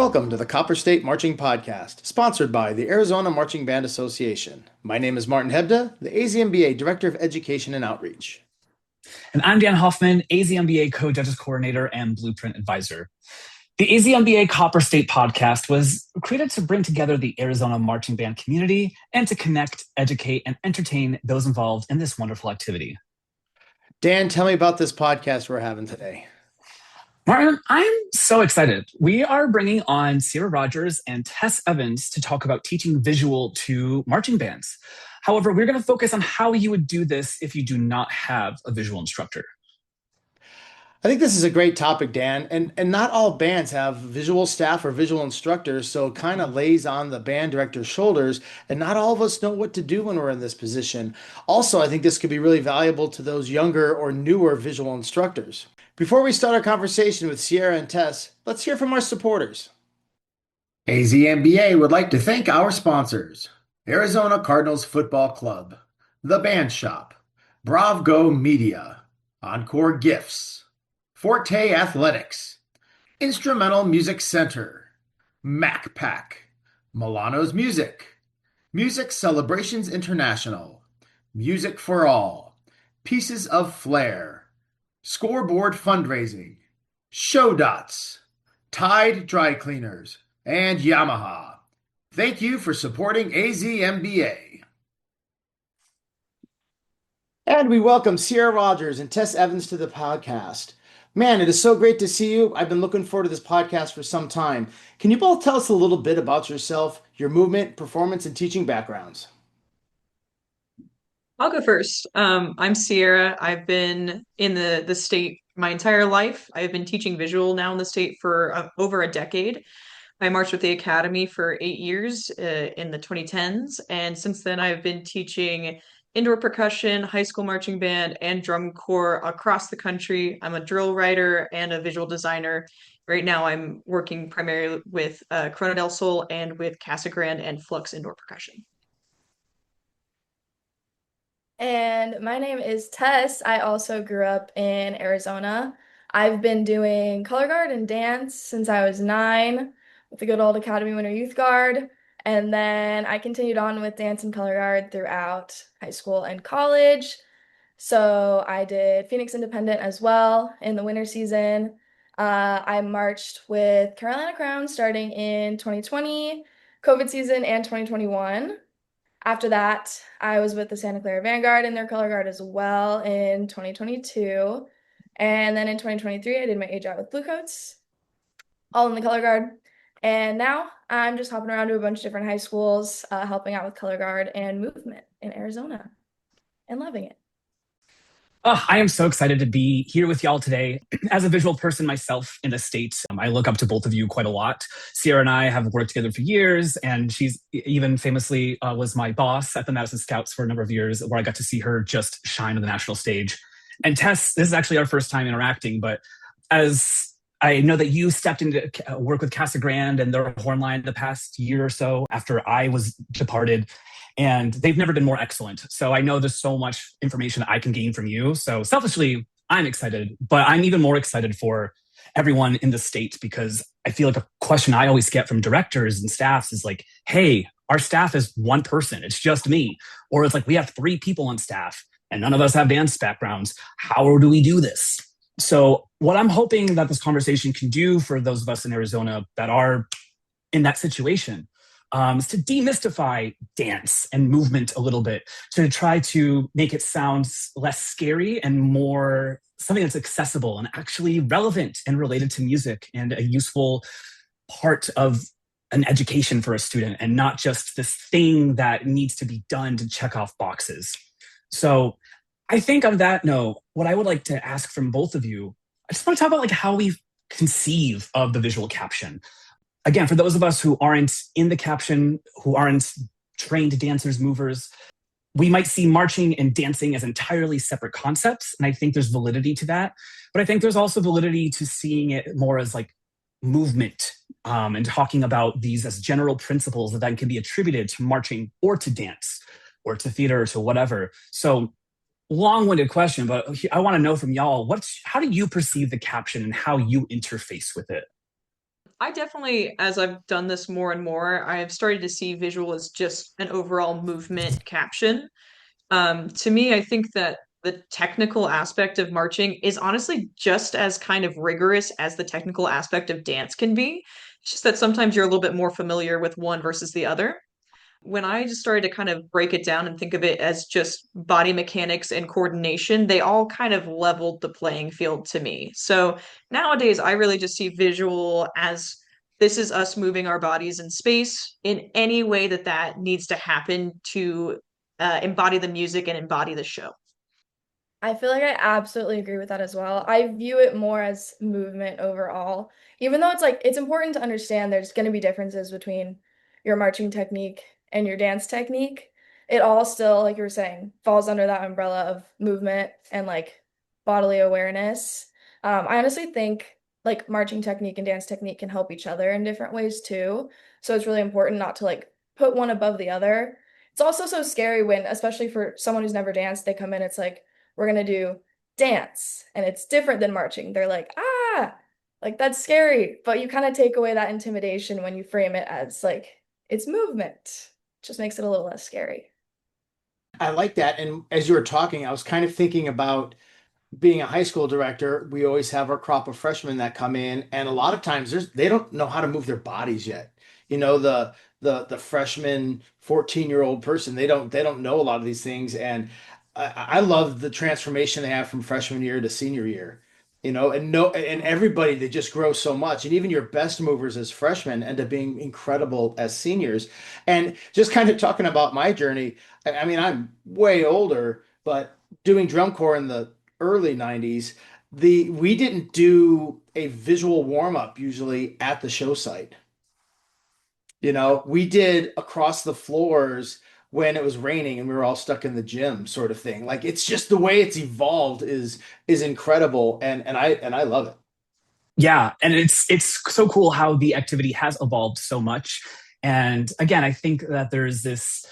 Welcome to the Copper State Marching Podcast, sponsored by the Arizona Marching Band Association. My name is Martin Hebda, the AZMBA Director of Education and Outreach. And I'm Dan Hoffman, AZMBA Co-Judges Coordinator and Blueprint Advisor. The AZMBA Copper State Podcast was created to bring together the Arizona marching band community and to connect, educate, and entertain those involved in this wonderful activity. Dan, tell me about this podcast we're having today. Martin, I'm so excited. We are bringing on Sierra Rogers and Tess Evans to talk about teaching visual to marching bands. However, we're going to focus on how you would do this if you do not have a visual instructor. I think this is a great topic, Dan, and not all bands have visual staff or visual instructors, so it kind of lays on the band director's shoulders, and not all of us know what to do when we're in this position. Also, I think this could be really valuable to those younger or newer visual instructors. Before we start our conversation with Sierra and Tess, let's hear from our supporters. AZMBA would like to thank our sponsors: Arizona Cardinals Football Club, The Band Shop, Bravgo Media, Encore Gifts, Forte Athletics, Instrumental Music Center, MacPack, Milano's Music, Music Celebrations International, Music for All, Pieces of Flair, Scoreboard Fundraising, Show Dots, Tide Dry Cleaners, and Yamaha. Thank you for supporting AZMBA. And we welcome Sierra Rogers and Tess Evans to the podcast. Man, it is so great to see you. I've been looking forward to this podcast for some time. Can you both tell us a little bit about yourself, your movement, performance, and teaching backgrounds? I'll go first. I'm Sierra. I've been in the state my entire life. I've been teaching visual now in the state for over a decade. I marched with the Academy for 8 years in the 2010s. And since then, I've been teaching indoor percussion, high school marching band, and drum corps across the country. I'm a drill writer and a visual designer. Right now, I'm working primarily with Corona del Sol and with Casa Grande and Flux Indoor Percussion. And my name is Tess. I also grew up in Arizona. I've been doing color guard and dance since I was 9 with the good old Academy Winter Youth Guard. And then I continued on with dance and color guard throughout high school and college. So I did Phoenix Independent as well in the winter season. I marched with Carolina Crown starting in 2020, COVID season, and 2021. After that, I was with the Santa Clara Vanguard in their color guard as well in 2022. And then in 2023, I did my age out with Bluecoats, all in the color guard. And now I'm just hopping around to a bunch of different high schools, helping out with color guard and movement in Arizona and loving it. Oh, I am so excited to be here with y'all today. As a visual person myself in the state, I look up to both of you quite a lot. Sierra and I have worked together for years, and she's even famously was my boss at the Madison Scouts for a number of years, where I got to see her just shine on the national stage. And Tess, this is actually our first time interacting, but as I know that you stepped into work with Casa Grande and their horn line the past year or so after I was departed, and they've never been more excellent. So I know there's so much information I can gain from you. So selfishly, I'm excited, but I'm even more excited for everyone in the state, because I feel like a question I always get from directors and staffs is like, hey, our staff is one person. It's just me. Or it's like, we have 3 people on staff and none of us have dance backgrounds. How do we do this? So what I'm hoping that this conversation can do for those of us in Arizona that are in that situation is to demystify dance and movement a little bit, to try to make it sound less scary and more something that's accessible and actually relevant and related to music and a useful part of an education for a student, and not just this thing that needs to be done to check off boxes. So I think on that note, what I would like to ask from both of you, I just want to talk about like how we conceive of the visual caption. Again, for those of us who aren't in the caption, who aren't trained dancers, movers, we might see marching and dancing as entirely separate concepts. And I think there's validity to that. But I think there's also validity to seeing it more as like movement, and talking about these as general principles that then can be attributed to marching or to dance or to theater or to whatever. So long-winded question, but I want to know from y'all, how do you perceive the caption and how you interface with it? I definitely, as I've done this more and more, I have started to see visual as just an overall movement caption. To me, I think that the technical aspect of marching is honestly just as kind of rigorous as the technical aspect of dance can be. It's just that sometimes you're a little bit more familiar with one versus the other. When I just started to kind of break it down and think of it as just body mechanics and coordination, they all kind of leveled the playing field to me. So nowadays, I really just see visual as this is us moving our bodies in space in any way that that needs to happen to embody the music and embody the show. I feel like I absolutely agree with that as well. I view it more as movement overall. Even though it's like it's important to understand there's going to be differences between your marching technique and your dance technique. It all still, like you were saying, falls under that umbrella of movement and like bodily awareness. I honestly think like marching technique and dance technique can help each other in different ways too. So it's really important not to like put one above the other. It's also so scary when, especially for someone who's never danced, they come in, it's like, we're gonna do dance and it's different than marching. They're like that's scary, but you kind of take away that intimidation when you frame it as like it's movement. Just makes it a little less scary. I like that. And as you were talking, I was kind of thinking about being a high school director. We always have our crop of freshmen that come in, and a lot of times they don't know how to move their bodies yet. You know, the freshman 14-year-old person, they don't know a lot of these things. And I love the transformation they have from freshman year to senior year. You know, and no, and everybody, they just grow so much. And even your best movers as freshmen end up being incredible as seniors. And just kind of talking about my journey, I mean, I'm way older, but doing drum corps in the early 90s, the we didn't do a visual warm up usually at the show site. You know, we did across the floors when it was raining and we were all stuck in the gym sort of thing. Like it's just the way it's evolved is incredible and I love it. Yeah, and it's so cool how the activity has evolved so much. And again, I think that there's this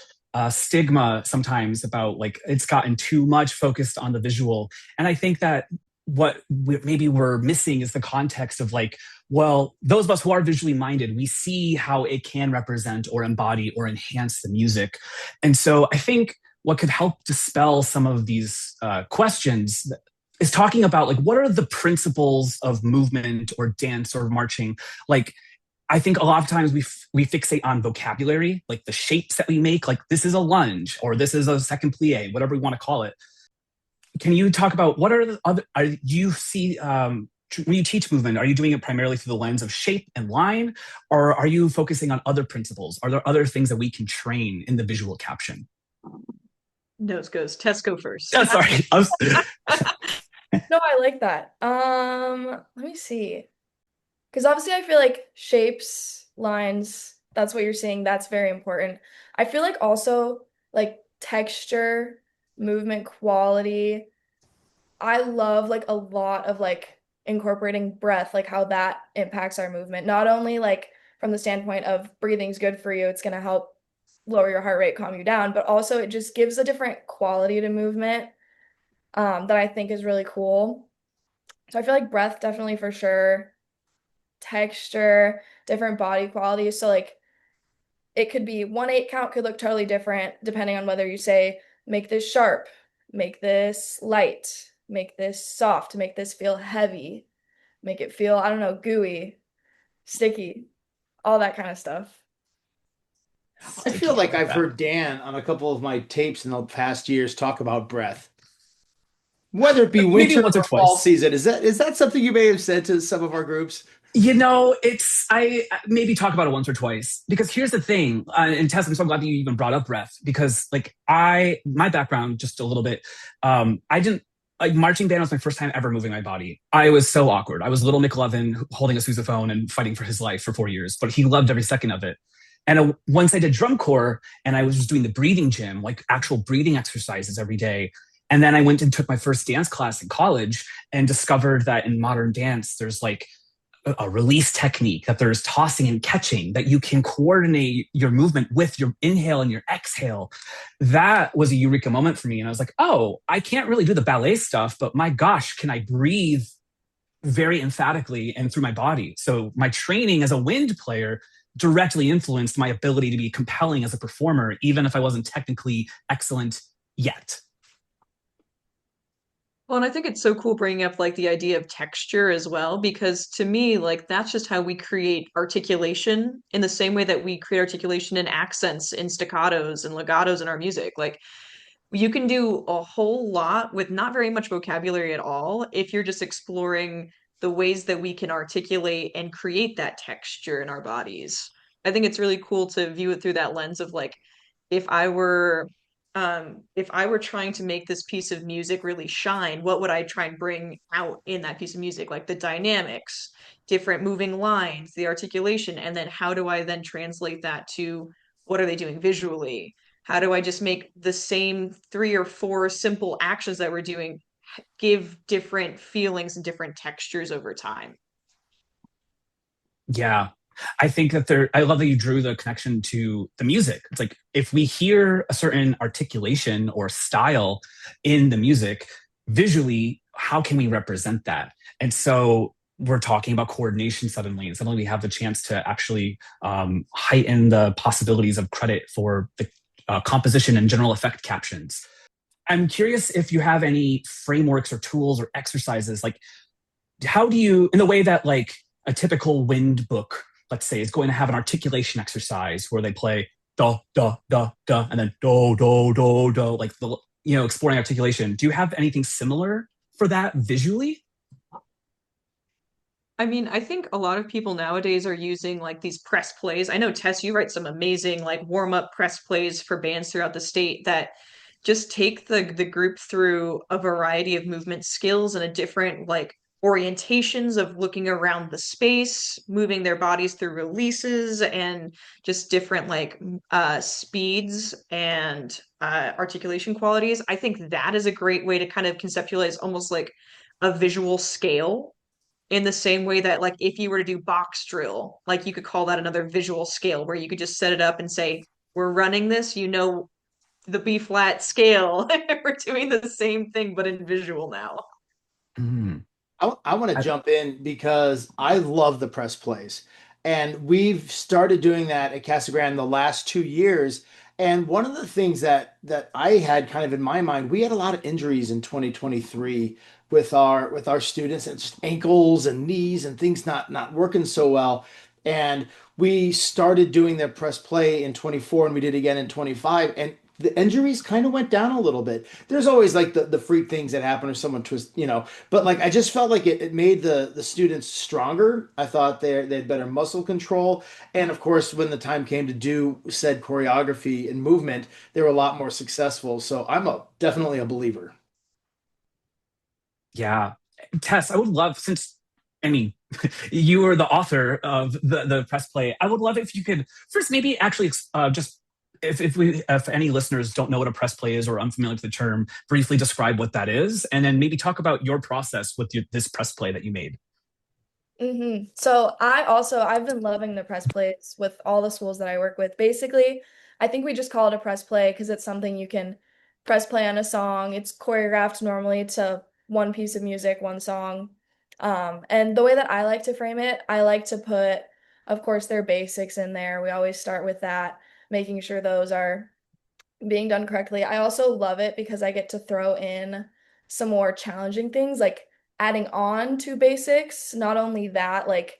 stigma sometimes about like it's gotten too much focused on the visual. And I think that maybe we're missing is the context of like, well, those of us who are visually minded, we see how it can represent or embody or enhance the music. And so I think what could help dispel some of these questions is talking about like what are the principles of movement or dance or marching. Like I think a lot of times we fixate on vocabulary, like the shapes that we make, like this is a lunge or this is a second plie, whatever we want to call it. Can you talk about what are the other, you see, when you teach movement, are you doing it primarily through the lens of shape and line, or are you focusing on other principles? Are there other things that we can train in the visual caption? Nose goes. Tesco first. Oh, sorry. No, I like that. Let me see. Because obviously I feel like shapes, lines, that's what you're seeing, that's very important. I feel like also like texture, movement quality. I love like a lot of like incorporating breath, like how that impacts our movement. Not only like from the standpoint of breathing's good for you, it's going to help lower your heart rate, calm you down, but also it just gives a different quality to movement that I think is really cool. So I feel like breath definitely for sure, texture, different body qualities. So like it could be 1/8 count could look totally different depending on whether you say make this sharp, make this light, make this soft, make this feel heavy, make it feel, I don't know, gooey, sticky, all that kind of stuff. I feel Sticky, I like like I've that. heard Dan on a couple of my tapes in the past years talk about breath. Whether it be Maybe winter once or or fall twice. season, is that something you may have said to some of our groups? You know, it's I maybe talk about it once or twice because here's the thing, and Tess, I'm so glad that you even brought up breath because like my background just a little bit, I didn't like marching band was my first time ever moving my body. I was so awkward. I was little McLovin holding a sousaphone and fighting for his life for 4 years, but he loved every second of it. And once I did drum corps and I was just doing the breathing gym, like actual breathing exercises every day. And then I went and took my first dance class in college and discovered that in modern dance, there's like a release technique, that there's tossing and catching, that you can coordinate your movement with your inhale and your exhale. That was a eureka moment for me. And I was like, oh, I can't really do the ballet stuff, but my gosh, can I breathe very emphatically and through my body. So my training as a wind player directly influenced my ability to be compelling as a performer, even if I wasn't technically excellent yet. Well, and I think it's so cool bringing up like the idea of texture as well, because to me, like that's just how we create articulation in the same way that we create articulation in accents, in staccatos and legatos in our music. Like you can do a whole lot with not very much vocabulary at all if you're just exploring the ways that we can articulate and create that texture in our bodies. I think it's really cool to view it through that lens of like if I were if I were trying to make this piece of music really shine, what would I try and bring out in that piece of music? Like the dynamics, different moving lines, the articulation, and then how do I then translate that to what are they doing visually? How do I just make the same three or four simple actions that we're doing give different feelings and different textures over time? Yeah. I think that I love that you drew the connection to the music. It's like if we hear a certain articulation or style in the music, visually, how can we represent that? And so we're talking about coordination suddenly, and suddenly we have the chance to actually heighten the possibilities of credit for the composition and general effect captions. I'm curious if you have any frameworks or tools or exercises, like how do you, in the way that like a typical wind book, let's say, is going to have an articulation exercise where they play da da da da and then do do do do, like the exploring articulation. Do you have anything similar for that visually? I mean, I think a lot of people nowadays are using like these press plays. I know Tess, you write some amazing like warm-up press plays for bands throughout the state that just take the group through a variety of movement skills and a different like orientations of looking around the space, moving their bodies through releases and just different like speeds and articulation qualities. I think that is a great way to kind of conceptualize almost like a visual scale in the same way that like if you were to do box drill, like you could call that another visual scale where you could just set it up and say, we're running this, the B flat scale. We're doing the same thing but in visual now. Mm. I want to I, jump in because I love the press plays. And we've started doing that at Casa Grande the last 2 years. And one of the things that I had kind of in my mind, we had a lot of injuries in 2023 with our students and just ankles and knees and things not working so well. And we started doing the press play in 24 and we did again in 25. And the injuries kind of went down a little bit. There's always like the freak things that happen or someone twist, but like I just felt like it made the students stronger. I thought they had better muscle control. And of course, when the time came to do said choreography and movement, they were a lot more successful. So I'm definitely a believer. yeah. Tess, I would love, since, I mean, you are the author of the press play. I would love if you could first maybe actually just if any listeners don't know what a press play is or unfamiliar with the term, briefly describe what that is, and then maybe talk about your process with this press play that you made. So I've been loving the press plays with all the schools that I work with. Basically, I think we just call it a press play because it's something you can press play on a song. It's choreographed normally to one piece of music, one song. And the way that I like to frame it, I like to put, of course, their basics in there. We always start with that, making sure those are being done correctly. I also love it because I get to throw in some more challenging things like adding on to basics. Not only that, like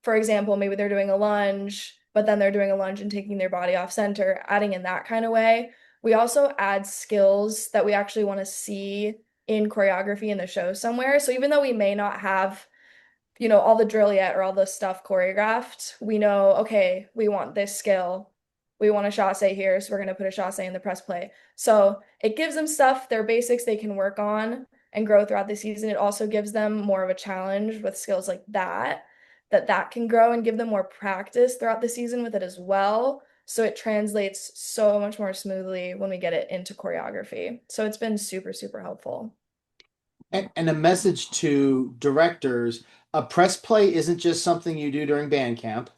for example, maybe they're doing a lunge, but then they're doing a lunge and taking their body off center, adding in that kind of way. We also add skills that we actually want to see in choreography in the show somewhere. So even though we may not have all the drill yet or all the stuff choreographed, we know, okay, we want this skill. We want a chasse here, so we're going to put a chasse in the press play. So it gives them stuff, their basics they can work on and grow throughout the season. It also gives them more of a challenge with skills like that can grow and give them more practice throughout the season with it as well. So it translates so much more smoothly when we get it into choreography. So it's been super, super helpful. And a message to directors, a press play isn't just something you do during band camp.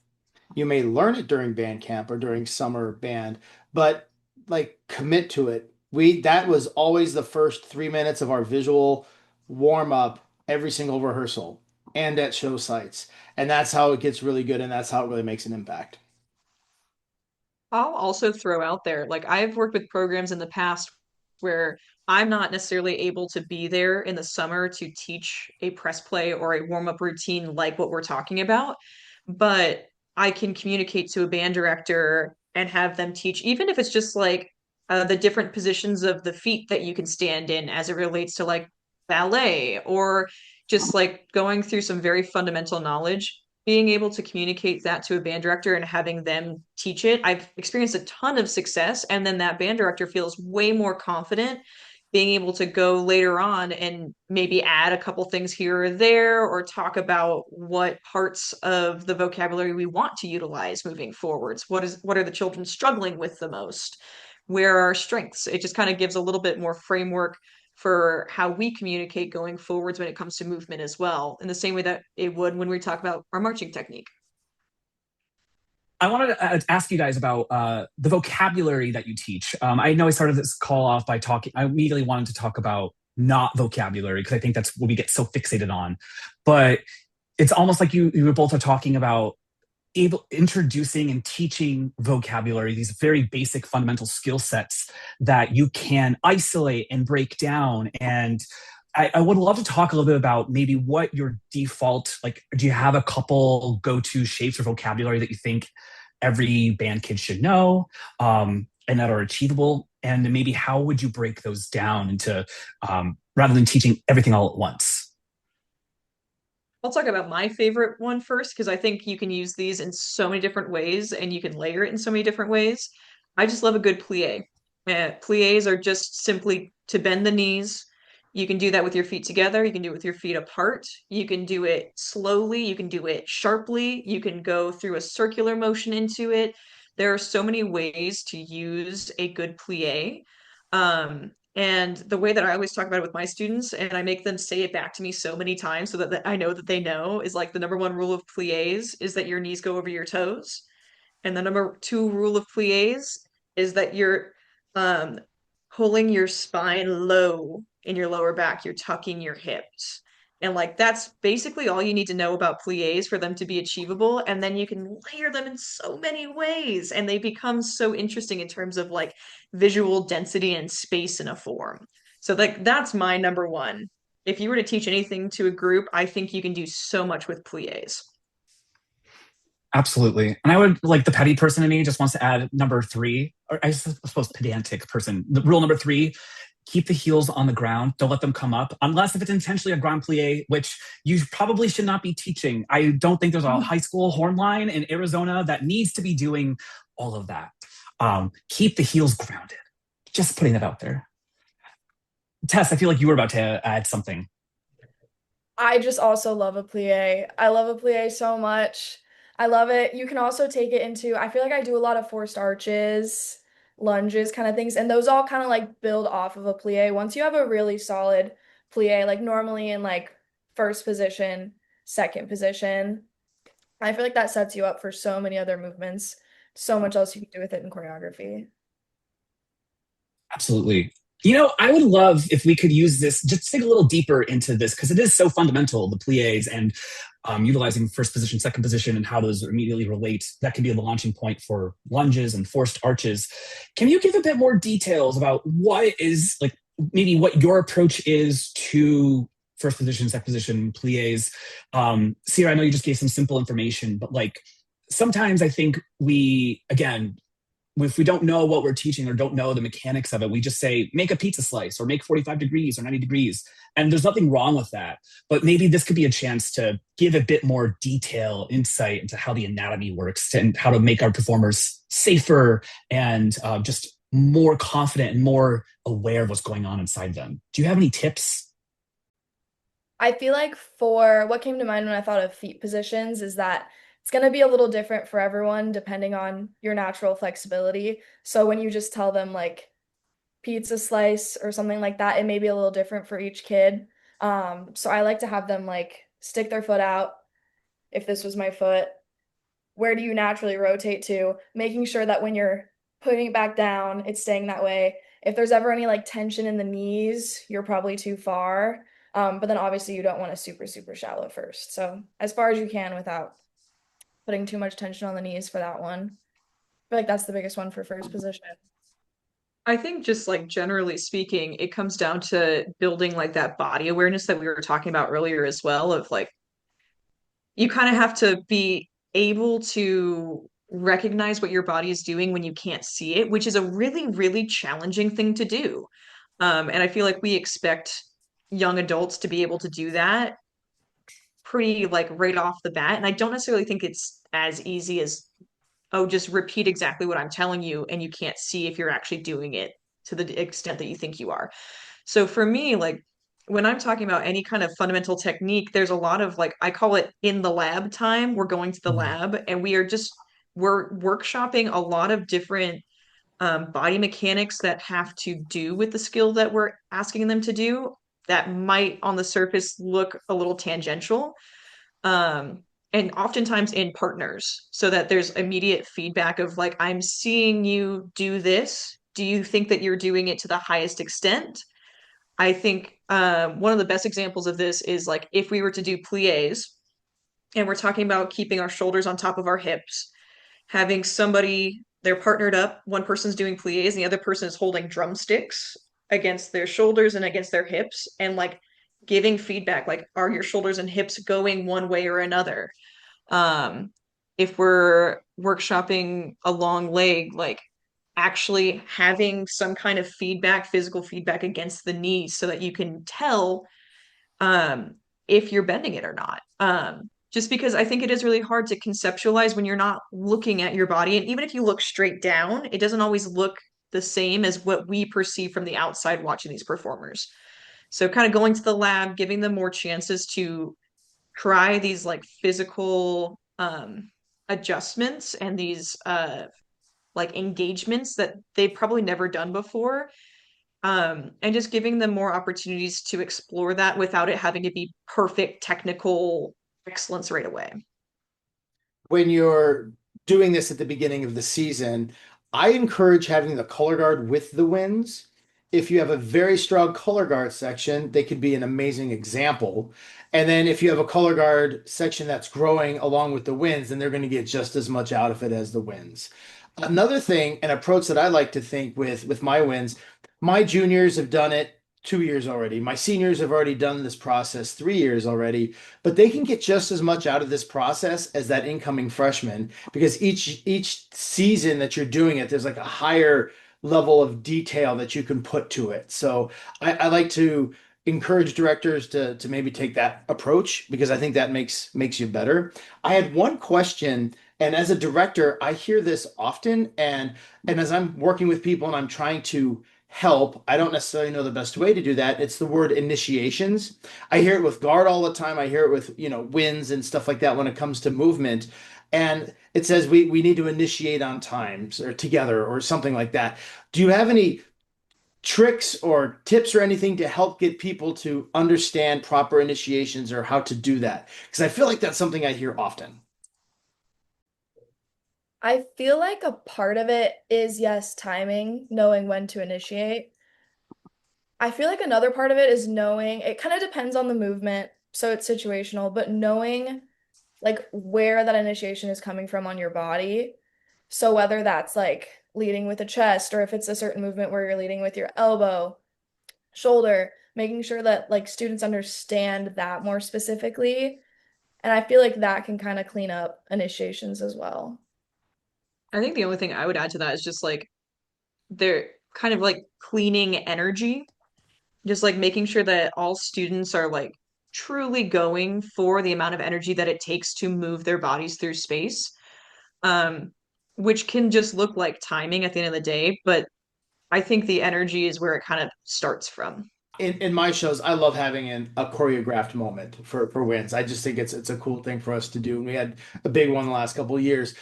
You may learn it during band camp or during summer band, but like commit to it. That was always the first 3 minutes of our visual warm up every single rehearsal and at show sites. And that's how it gets really good and that's how it really makes an impact. I'll also throw out there, like I've worked with programs in the past where I'm not necessarily able to be there in the summer to teach a press play or a warm-up routine like what we're talking about, but I can communicate to a band director and have them teach, even if it's just like the different positions of the feet that you can stand in as it relates to like ballet or just like going through some very fundamental knowledge, being able to communicate that to a band director and having them teach it, I've experienced a ton of success. And then that band director feels way more confident being able to go later on and maybe add a couple things here or there or talk about what parts of the vocabulary we want to utilize moving forwards. What are the children struggling with the most? Where are our strengths? It just kind of gives a little bit more framework for how we communicate going forwards when it comes to movement as well, in the same way that it would when we talk about our marching technique. I wanted to ask you guys about the vocabulary that you teach. I know I started this call off by talking, I immediately wanted to talk about not vocabulary because I think that's what we get so fixated on. But it's almost like you both are talking about introducing and teaching vocabulary, these very basic fundamental skill sets that you can isolate and break down. And I would love to talk a little bit about maybe what your default, like, do you have a couple go-to shapes or vocabulary that you think every band kid should know, and that are achievable? And maybe how would you break those down into, rather than teaching everything all at once? I'll talk about my favorite one first because I think you can use these in so many different ways and you can layer it in so many different ways. I just love a good plie. Plies are just simply to bend the knees. You can do that with your feet together. You can do it with your feet apart. You can do it slowly. You can do it sharply. You can go through a circular motion into it. There are so many ways to use a good plie. And the way that I always talk about it with my students, and I make them say it back to me so many times so that I know that they know, is like the number one rule of plies is that your knees go over your toes. And the number two rule of plies is that you're um, pulling your spine low in your lower back. You're tucking your hips. And like that's basically all you need to know about plies for them to be achievable. And then you can layer them in so many ways. And they become so interesting in terms of like visual density and space in a form. So like that's my number one. If you were to teach anything to a group, I think you can do so much with plies. Absolutely. And I would, like, the petty person in me just wants to add number three, or I suppose pedantic person. The rule number three: keep the heels on the ground. Don't let them come up, unless if it's intentionally a grand plie, which you probably should not be teaching. I don't think there's a high school horn line in Arizona that needs to be doing all of that. Keep the heels grounded. Just putting that out there. Tess, I feel like you were about to add something. I just also love a plie. I love a plie so much. I love it. You can also take it into, I feel like I do a lot of forced arches, lunges kind of things, and those all kind of like build off of a plie. Once you have a really solid plie, like normally in like first position, second position, I feel like that sets you up for so many other movements. So much else you can do with it in choreography. Absolutely. You know, I would love if we could use this, just dig a little deeper into this, because it is so fundamental, the plies and utilizing first position, second position, and how those immediately relate. That can be the launching point for lunges and forced arches. Can you give a bit more details about what is, like, maybe what your approach is to first position, second position, plies? Sierra, I know you just gave some simple information, but like sometimes I think we, again, if we don't know what we're teaching or don't know the mechanics of it, we just say, make a pizza slice or make 45 degrees or 90 degrees. And there's nothing wrong with that. But maybe this could be a chance to give a bit more detail, insight into how the anatomy works and how to make our performers safer and just more confident and more aware of what's going on inside them. Do you have any tips? I feel like for what came to mind when I thought of feet positions is that it's going to be a little different for everyone depending on your natural flexibility. So when you just tell them like pizza slice or something like that, it may be a little different for each kid. So I like to have them like stick their foot out. If this was my foot, where do you naturally rotate to? Making sure that when you're putting it back down, it's staying that way. If there's ever any like tension in the knees, you're probably too far. But then obviously you don't want to super, super shallow first. So as far as you can without putting too much tension on the knees for that one. I feel like that's the biggest one for first position. I think just like generally speaking, it comes down to building like that body awareness that we were talking about earlier as well, of like you kind of have to be able to recognize what your body is doing when you can't see it, which is a really, really challenging thing to do. And I feel like we expect young adults to be able to do that pretty like right off the bat. And I don't necessarily think it's as easy as, oh, just repeat exactly what I'm telling you, and you can't see if you're actually doing it to the extent that you think you are. So for me, like when I'm talking about any kind of fundamental technique, there's a lot of like I call it in the lab time. We're going to the Mhm. lab and we're workshopping a lot of different body mechanics that have to do with the skill that we're asking them to do that might on the surface look a little tangential. Um, and oftentimes in partners, so that there's immediate feedback of like, I'm seeing you do this. Do you think that you're doing it to the highest extent? I think one of the best examples of this is like if we were to do plies and we're talking about keeping our shoulders on top of our hips, having somebody, they're partnered up, one person's doing plies and the other person is holding drumsticks against their shoulders and against their hips, and like giving feedback, like, are your shoulders and hips going one way or another? Um, if we're workshopping a long leg, like actually having some kind of feedback, physical feedback against the knees so that you can tell if you're bending it or not. Just because I think it is really hard to conceptualize when you're not looking at your body. And even if you look straight down, it doesn't always look the same as what we perceive from the outside watching these performers. So, kind of going to the lab, giving them more chances to try these like physical adjustments and these like engagements that they've probably never done before, and just giving them more opportunities to explore that without it having to be perfect technical excellence right away. When you're doing this at the beginning of the season, I encourage having the color guard with the wins. If you have a very strong color guard section, they could be an amazing example. And then if you have a color guard section that's growing along with the wins, then they're going to get just as much out of it as the wins. Another thing, an approach that I like to think with my wins, my juniors have done it 2 years already. My seniors have already done this process 3 years already, but they can get just as much out of this process as that incoming freshman because each season that you're doing it, there's like a higher level of detail that you can put to it. So I like to encourage directors to maybe take that approach because I think that makes you better. I had one question, and as a director, I hear this often, and as I'm working with people and I'm trying to help, I don't necessarily know the best way to do that. It's the word initiations. I hear it with guard all the time. I hear it with, wins and stuff like that when it comes to movement. And it says we need to initiate on times or together or something like that. Do you have any tricks or tips or anything to help get people to understand proper initiations or how to do that? Because I feel like that's something I hear often. I feel like a part of it is, yes, timing, knowing when to initiate. I feel like another part of it is knowing, it kind of depends on the movement, so it's situational, but knowing like where that initiation is coming from on your body. So whether that's like leading with the chest or if it's a certain movement where you're leading with your elbow, shoulder, making sure that like students understand that more specifically. And I feel like that can kind of clean up initiations as well. I think the only thing I would add to that is just like they're kind of like cleaning energy, just like making sure that all students are like truly going for the amount of energy that it takes to move their bodies through space, um, which can just look like timing at the end of the day. But I think the energy is where it kind of starts from. In my shows, I love having a choreographed moment for wins. I just think it's a cool thing for us to do. And we had a big one the last couple of years.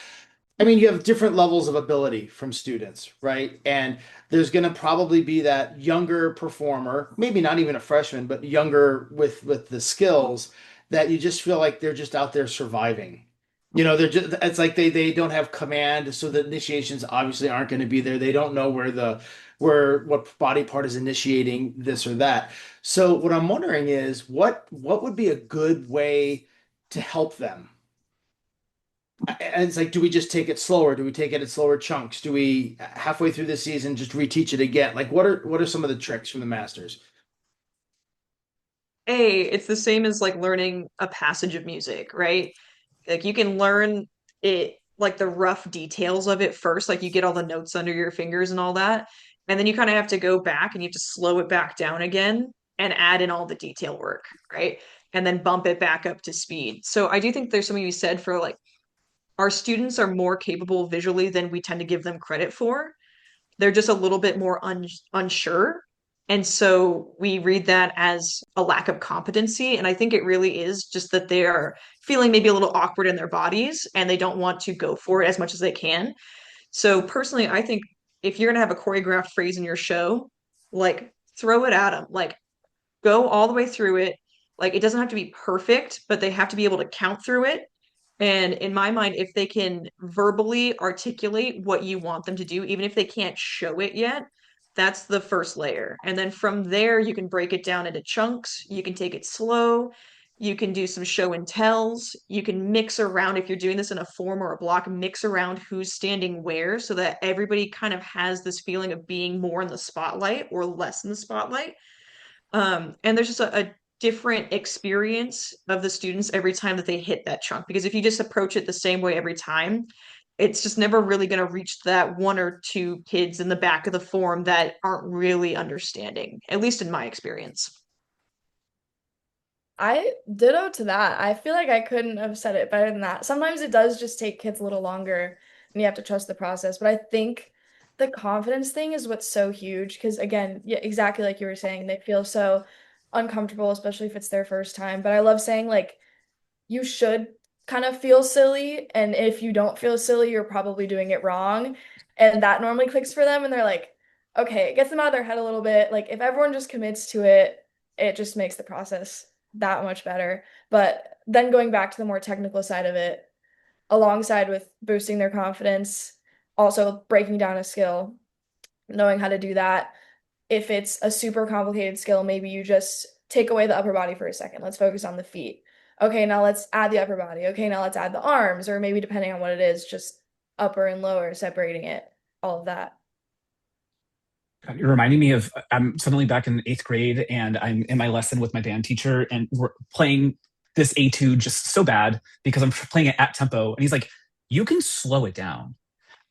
I mean, you have different levels of ability from students, right? And there's going to probably be that younger performer, maybe not even a freshman, but younger with the skills that you just feel like they're just out there surviving. They're just it's like they don't have command, so the initiations obviously aren't going to be there. They don't know where where what body part is initiating this or that. So what I'm wondering is what would be a good way to help them? And it's like, do we just take it slower? Do we take it at slower chunks? Do we halfway through the season just reteach it again? Like what are some of the tricks from the masters? It's the same as like learning a passage of music, right? Like you can learn it like the rough details of it first, like you get all the notes under your fingers and all that. And then you kind of have to go back and you have to slow it back down again and add in all the detail work, right? And then bump it back up to speed. So I do think there's something to be said for like our students are more capable visually than we tend to give them credit for. They're just a little bit more unsure. And so we read that as a lack of competency. And I think it really is just that they are feeling maybe a little awkward in their bodies and they don't want to go for it as much as they can. So personally, I think if you're going to have a choreographed phrase in your show, like throw it at them, like go all the way through it. Like it doesn't have to be perfect, but they have to be able to count through it. And in my mind, if they can verbally articulate what you want them to do, even if they can't show it yet, that's the first layer. And then from there, you can break it down into chunks. You can take it slow. You can do some show and tells. You can mix around, if you're doing this in a form or a block, mix around who's standing where so that everybody kind of has this feeling of being more in the spotlight or less in the spotlight. And there's just a different experience of the students every time that they hit that chunk. Because if you just approach it the same way every time, it's just never really going to reach that one or two kids in the back of the form that aren't really understanding, at least in my experience. I ditto to that. I feel like I couldn't have said it better than that. Sometimes it does just take kids a little longer and you have to trust the process. But I think the confidence thing is what's so huge because, again, yeah, exactly like you were saying, they feel so uncomfortable, especially if it's their first time. But I love saying, like, you should kind of feel silly. And if you don't feel silly, you're probably doing it wrong. And that normally clicks for them. And they're like, okay, it gets them out of their head a little bit. Like, if everyone just commits to it, it just makes the process that much better. But then going back to the more technical side of it, alongside with boosting their confidence, also breaking down a skill, knowing how to do that. If it's a super complicated skill, maybe you just take away the upper body for a second. Let's focus on the feet. Okay, now let's add the upper body. Okay, now let's add the arms, or maybe depending on what it is, just upper and lower, separating it, all of that. You're reminding me of I'm suddenly back in eighth grade and I'm in my lesson with my band teacher and we're playing this etude just so bad because I'm playing it at tempo. And he's like, you can slow it down.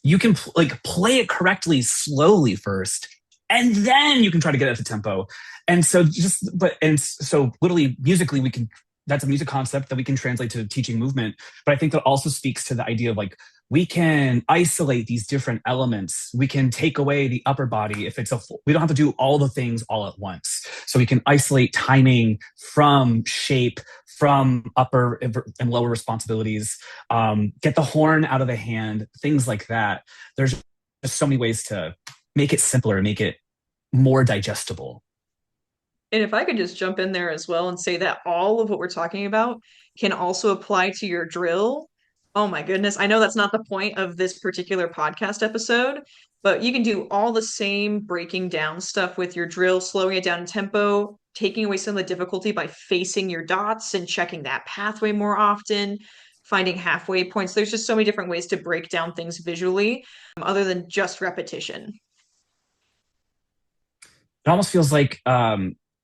You can like play it correctly slowly first and then you can try to get it at the tempo. And so so literally musically we can, that's a music concept that we can translate to teaching movement. But I think that also speaks to the idea of like, we can isolate these different elements. We can take away the upper body if it's we don't have to do all the things all at once. So we can isolate timing from shape, from upper and lower responsibilities, get the horn out of the hand, things like that. There's just so many ways to make it simpler, make it more digestible. And if I could just jump in there as well and say that all of what we're talking about can also apply to your drill. Oh my goodness. I know that's not the point of this particular podcast episode, but you can do all the same breaking down stuff with your drill, slowing it down in tempo, taking away some of the difficulty by facing your dots and checking that pathway more often, finding halfway points. There's just so many different ways to break down things visually, other than just repetition. It almost feels like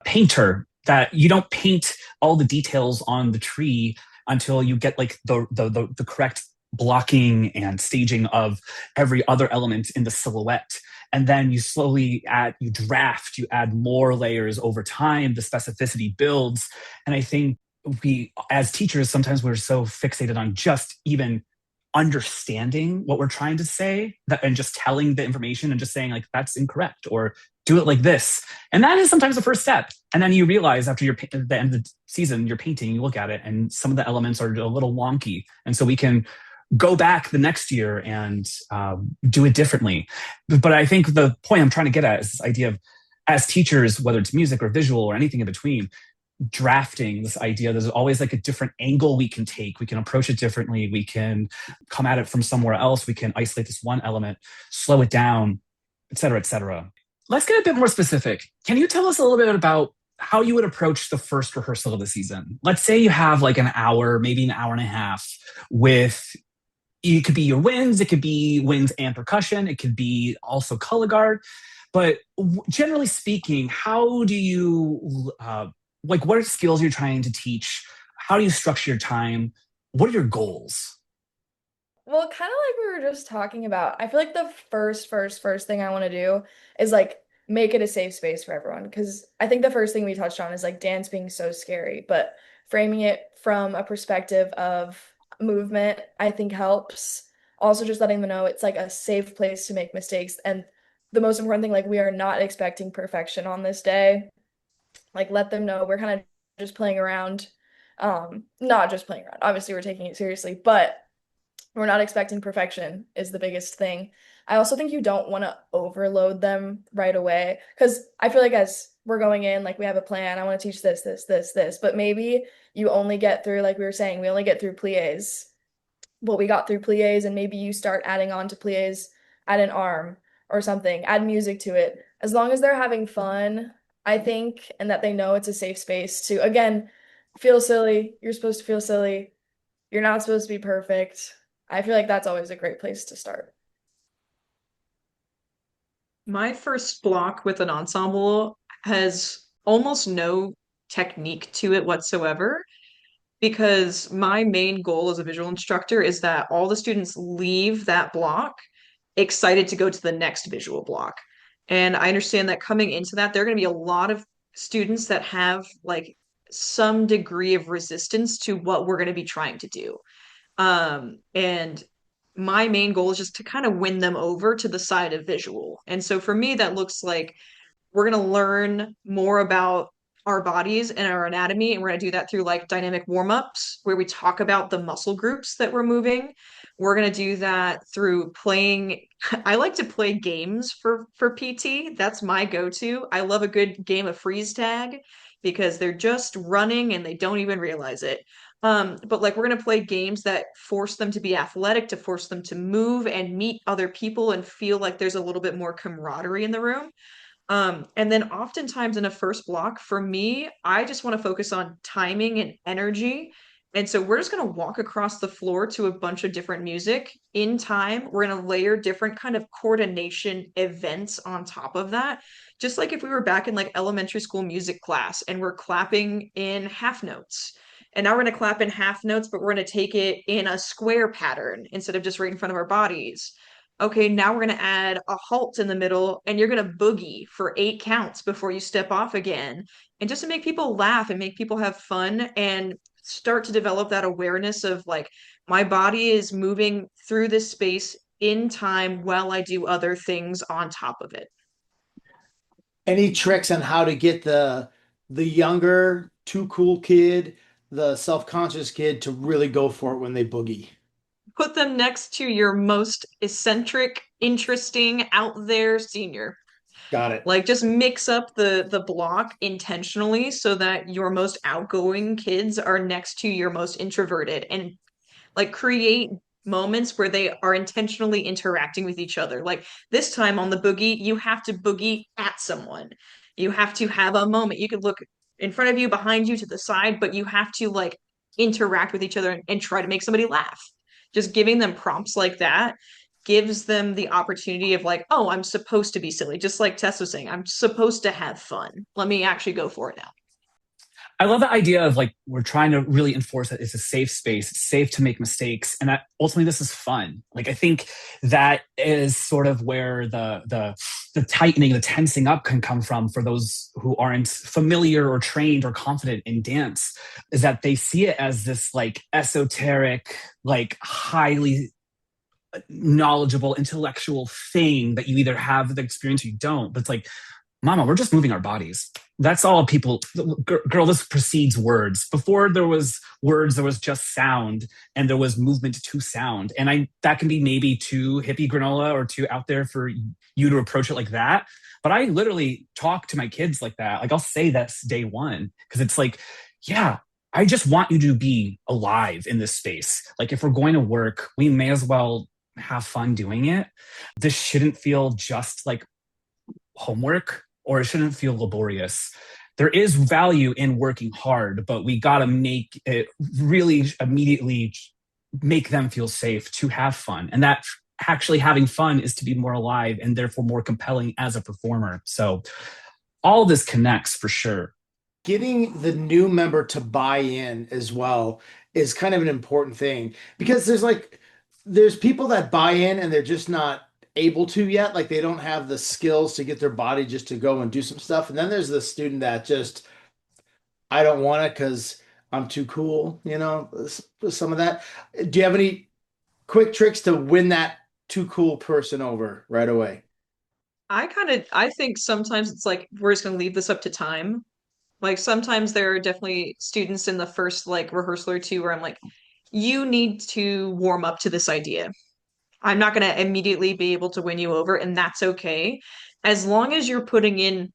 painter that you don't paint all the details on the tree until you get like the correct blocking and staging of every other element in the silhouette. And then you slowly you draft, you add more layers over time, the specificity builds. And I think we, as teachers, sometimes we're so fixated on just even understanding what we're trying to say and just telling the information and just saying like, that's incorrect or do it like this. And that is sometimes the first step. And then you realize after the end of the season, you're painting, you look at it and some of the elements are a little wonky. And so we can go back the next year and do it differently. But I think the point I'm trying to get at is this idea of as teachers, whether it's music or visual or anything in between, drafting this idea there's always like a different angle we can take, we can approach it differently, we can come at it from somewhere else, we can isolate this one element, slow it down, et cetera, et cetera. Let's get a bit more specific. Can you tell us a little bit about how you would approach the first rehearsal of the season? Let's say you have like an hour, maybe an hour and a half with it could be your winds, it could be winds and percussion, it could be also color guard. But generally speaking, how do you like what are skills you're trying to teach? How do you structure your time? What are your goals? Well, kind of like we were just talking about, I feel like the first thing I want to do is like make it a safe space for everyone. Because I think the first thing we touched on is like dance being so scary, but framing it from a perspective of movement, I think helps. Also, just letting them know it's like a safe place to make mistakes. And the most important thing, like we are not expecting perfection on this day. Like let them know we're kind of just playing around. Not just playing around. Obviously, we're taking it seriously, but we're not expecting perfection is the biggest thing. I also think you don't want to overload them right away because I feel like as we're going in, like we have a plan, I want to teach this, but maybe you only get through, like we were saying, we only get through pliés, what we got through pliés, and maybe you start adding on to pliés, add an arm or something, add music to it. As long as they're having fun, I think, and that they know it's a safe space to, again, feel silly. You're supposed to feel silly. You're not supposed to be perfect. I feel like that's always a great place to start. My first block with an ensemble has almost no technique to it whatsoever because my main goal as a visual instructor is that all the students leave that block excited to go to the next visual block. And I understand that coming into that, there are going to be a lot of students that have like some degree of resistance to what we're going to be trying to do. And my main goal is just to kind of win them over to the side of visual. And so for me, that looks like we're going to learn more about our bodies and our anatomy. And we're going to do that through like dynamic warm-ups where we talk about the muscle groups that we're moving. We're going to do that through playing. I like to play games for PT. That's my go-to. I love a good game of freeze tag because they're just running and they don't even realize it. But like we're gonna play games that force them to be athletic, to force them to move and meet other people and feel like there's a little bit more camaraderie in the room. And then oftentimes in a first block, for me, I just want to focus on timing and energy. And so we're just going to walk across the floor to a bunch of different music in time. We're going to layer different kind of coordination events on top of that. Just like if we were back in like elementary school music class and we're clapping in half notes. And now we're going to clap in half notes, but we're going to take it in a square pattern instead of just right in front of our bodies. Okay, now we're going to add a halt in the middle and you're going to boogie for 8 counts before you step off again. And just to make people laugh and make people have fun and start to develop that awareness of like, my body is moving through this space in time while I do other things on top of it. Any tricks on how to get the younger, too cool kid, the self-conscious kid to really go for it when they boogie? Put them next to your most eccentric, interesting, out there senior. Got it. Like just mix up the block intentionally so that your most outgoing kids are next to your most introverted and like create moments where they are intentionally interacting with each other. Like this time on the boogie, you have to boogie at someone. You have to have a moment. You could look in front of you, behind you, to the side, but you have to like interact with each other and try to make somebody laugh. Just giving them prompts like that gives them the opportunity of like, oh, I'm supposed to be silly. Just like Tess was saying, I'm supposed to have fun. Let me actually go for it now. I love the idea of like we're trying to really enforce that it's a safe space, it's safe to make mistakes, and that ultimately this is fun. Like I think that is sort of where the tightening, the tensing up can come from for those who aren't familiar or trained or confident in dance, is that they see it as this like esoteric, like highly knowledgeable intellectual thing that you either have the experience or you don't. But it's like, mama, we're just moving our bodies. That's all people. Girl, this precedes words. Before there was words, there was just sound, and there was movement to sound. And that can be maybe too hippie granola or too out there for you to approach it like that. But I literally talk to my kids like that. Like I'll say that's day one because it's like, yeah, I just want you to be alive in this space. Like if we're going to work, we may as well have fun doing it. This shouldn't feel just like homework or it shouldn't feel laborious. There is value in working hard, but we got to make it really immediately make them feel safe to have fun. And that actually having fun is to be more alive and therefore more compelling as a performer. So all this connects for sure. Getting the new member to buy in as well is kind of an important thing because there's people that buy in and they're just not able to yet. Like they don't have the skills to get their body just to go and do some stuff. And then there's the student that just, I don't want it because I'm too cool, some of that. Do you have any quick tricks to win that too cool person over right away? I think sometimes it's like we're just gonna leave this up to time. Like sometimes there are definitely students in the first like rehearsal or two where I'm like, you need to warm up to this idea. I'm not going to immediately be able to win you over, and that's okay. As long as you're putting in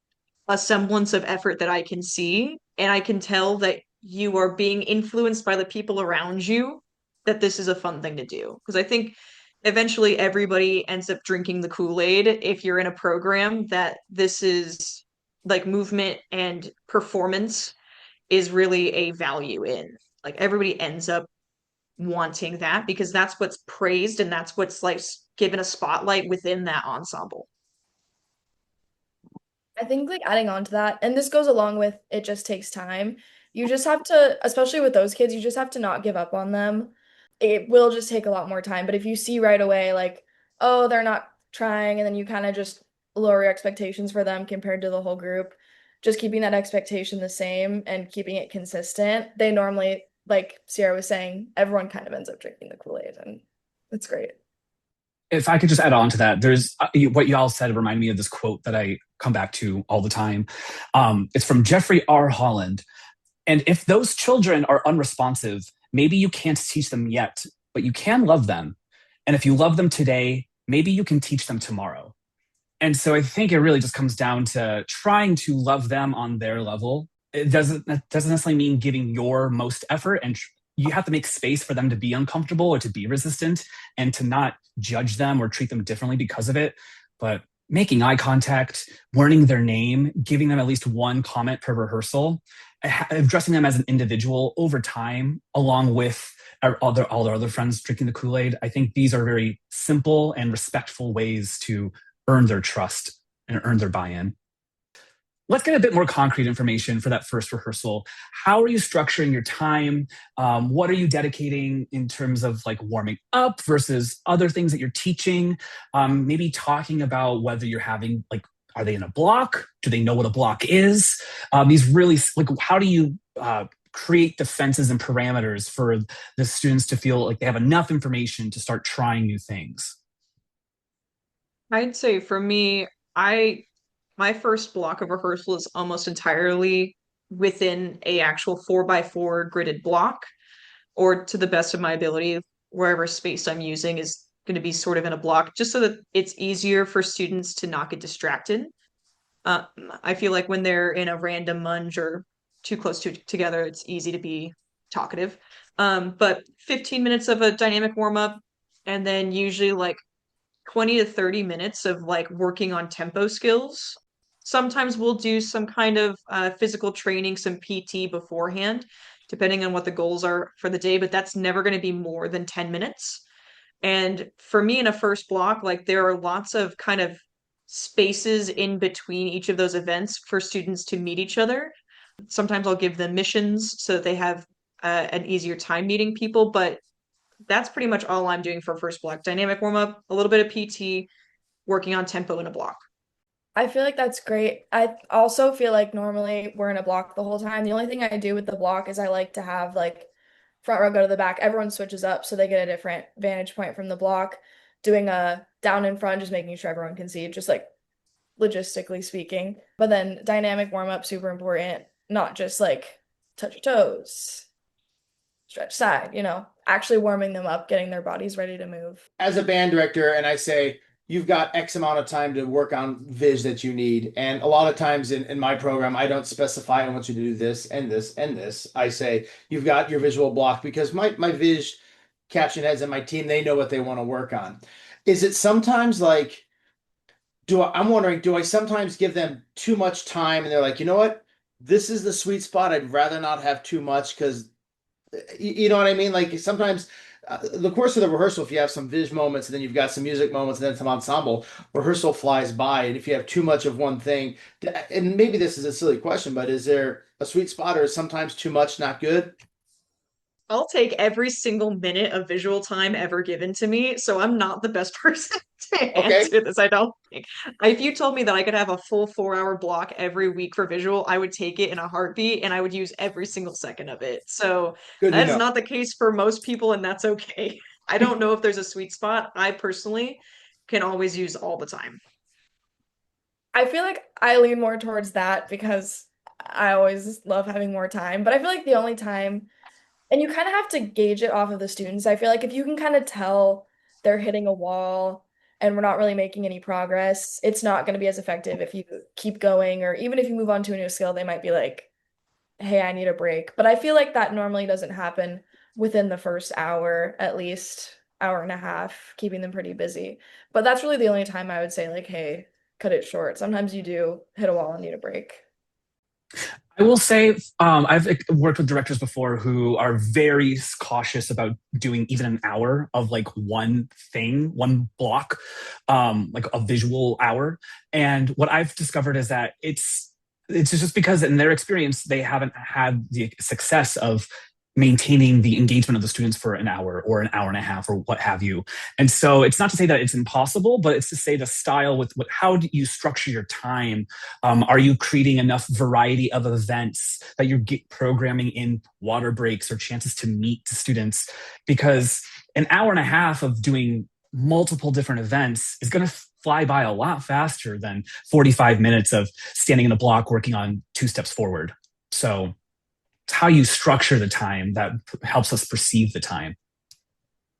a semblance of effort that I can see, and I can tell that you are being influenced by the people around you, that this is a fun thing to do. Because I think eventually everybody ends up drinking the Kool-Aid if you're in a program that this is like movement and performance is really a value in. Like everybody ends up wanting that because that's what's praised and that's what's like given a spotlight within that ensemble. I think like adding on to that, and this goes along with it just takes time. You just have to, especially with those kids, you just have to not give up on them. It will just take a lot more time. But if you see right away, like, oh, they're not trying, and then you kind of just lower your expectations for them compared to the whole group, just keeping that expectation the same and keeping it consistent, they normally, like Sierra was saying, everyone kind of ends up drinking the Kool-Aid, and it's great. If I could just add on to that, there's what y'all said reminded me of this quote that I come back to all the time. It's from Jeffrey R. Holland. And if those children are unresponsive, maybe you can't teach them yet, but you can love them. And if you love them today, maybe you can teach them tomorrow. And so I think it really just comes down to trying to love them on their level. It doesn't necessarily mean giving your most effort, and you have to make space for them to be uncomfortable or to be resistant and to not judge them or treat them differently because of it. But making eye contact, learning their name, giving them at least one comment per rehearsal, addressing them as an individual over time, along with all their other friends drinking the Kool-Aid. I think these are very simple and respectful ways to earn their trust and earn their buy-in. Let's get a bit more concrete information for that first rehearsal. How are you structuring your time? What are you dedicating in terms of like warming up versus other things that you're teaching? Maybe talking about whether you're having like, are they in a block? Do they know what a block is? These really like, how do you create defenses and parameters for the students to feel like they have enough information to start trying new things? I'd say for me, I my first block of rehearsal is almost entirely within a actual 4x4 gridded block, or to the best of my ability, wherever space I'm using is going to be sort of in a block, just so that it's easier for students to not get distracted. Um, I feel like when they're in a random munge or too close together, it's easy to be talkative. But 15 minutes of a dynamic warm up, and then usually like 20 to 30 minutes of like working on tempo skills. Sometimes we'll do some kind of physical training, some PT beforehand, depending on what the goals are for the day, but that's never going to be more than 10 minutes. And for me in a first block, like there are lots of kind of spaces in between each of those events for students to meet each other. Sometimes I'll give them missions so that they have an easier time meeting people, but that's pretty much all I'm doing for first block. Dynamic warm up, a little bit of PT, working on tempo in a block. I feel like that's great. I also feel like normally we're in a block the whole time. The only thing I do with the block is I like to have like front row go to the back. Everyone switches up so they get a different vantage point from the block. Doing a down in front, just making sure everyone can see, just like logistically speaking. But then dynamic warm up, super important. Not just like touch your toes, stretch side, actually warming them up, getting their bodies ready to move. As a band director, and I say, you've got X amount of time to work on viz that you need. And a lot of times in my program, I don't specify I want you to do this and this and this. I say, you've got your visual block because my viz caption heads and my team, they know what they want to work on. Is it sometimes like, I'm wondering, do I sometimes give them too much time and they're like, you know what? This is the sweet spot. I'd rather not have too much because you know what I mean? Like sometimes the course of the rehearsal, if you have some viz moments and then you've got some music moments and then some ensemble, rehearsal flies by. And if you have too much of one thing, and maybe this is a silly question, but is there a sweet spot or is sometimes too much not good? I'll take every single minute of visual time ever given to me, so I'm not the best person to Okay, answer this, I don't think. If you told me that I could have a full 4 hour block every week for visual, I would take it in a heartbeat and I would use every single second of it. So good to that is know. not the case for most people, and that's okay. I don't know if there's a sweet spot. I personally can always use all the time. I feel like I lean more towards that because I always love having more time. But I feel like the only time, and you kind of have to gauge it off of the students. I feel like if you can kind of tell they're hitting a wall and we're not really making any progress, it's not going to be as effective if you keep going, or even if you move on to a new skill, they might be like, hey, I need a break. But I feel like that normally doesn't happen within the first hour, at least hour and a half, keeping them pretty busy. But that's really the only time I would say, like, hey, cut it short. Sometimes you do hit a wall and need a break. I will say, I've worked with directors before who are very cautious about doing even an hour of like one thing, one block, like a visual hour. And what I've discovered is that it's just because in their experience they haven't had the success of maintaining the engagement of the students for an hour or an hour and a half or what have you. And so it's not to say that it's impossible, but it's to say the style with what, how do you structure your time? Are you creating enough variety of events that you're programming in water breaks or chances to meet the students? Because an hour and a half of doing multiple different events is going to fly by a lot faster than 45 minutes of standing in a block working on two steps forward. So it's how you structure the time that helps us perceive the time.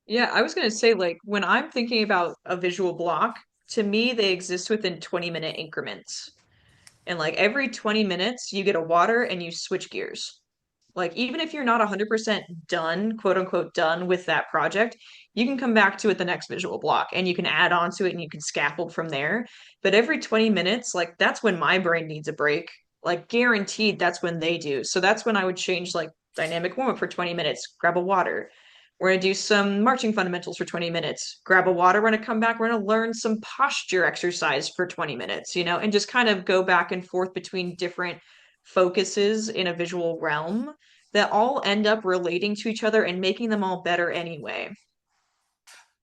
Yeah, I was gonna say, like, when I'm thinking about a visual block, to me, they exist within 20-minute increments. And like every 20 minutes, you get a water and you switch gears. Like, even if you're not 100% done, quote unquote, done with that project, you can come back to it the next visual block and you can add on to it and you can scaffold from there. But every 20 minutes, like, that's when my brain needs a break. Like, guaranteed, that's when they do. So that's when I would change, like, dynamic warm up for 20 minutes, grab a water. We're going to do some marching fundamentals for 20 minutes, grab a water. We're going to come back. We're going to learn some posture exercise for 20 minutes, and just kind of go back and forth between different focuses in a visual realm that all end up relating to each other and making them all better anyway.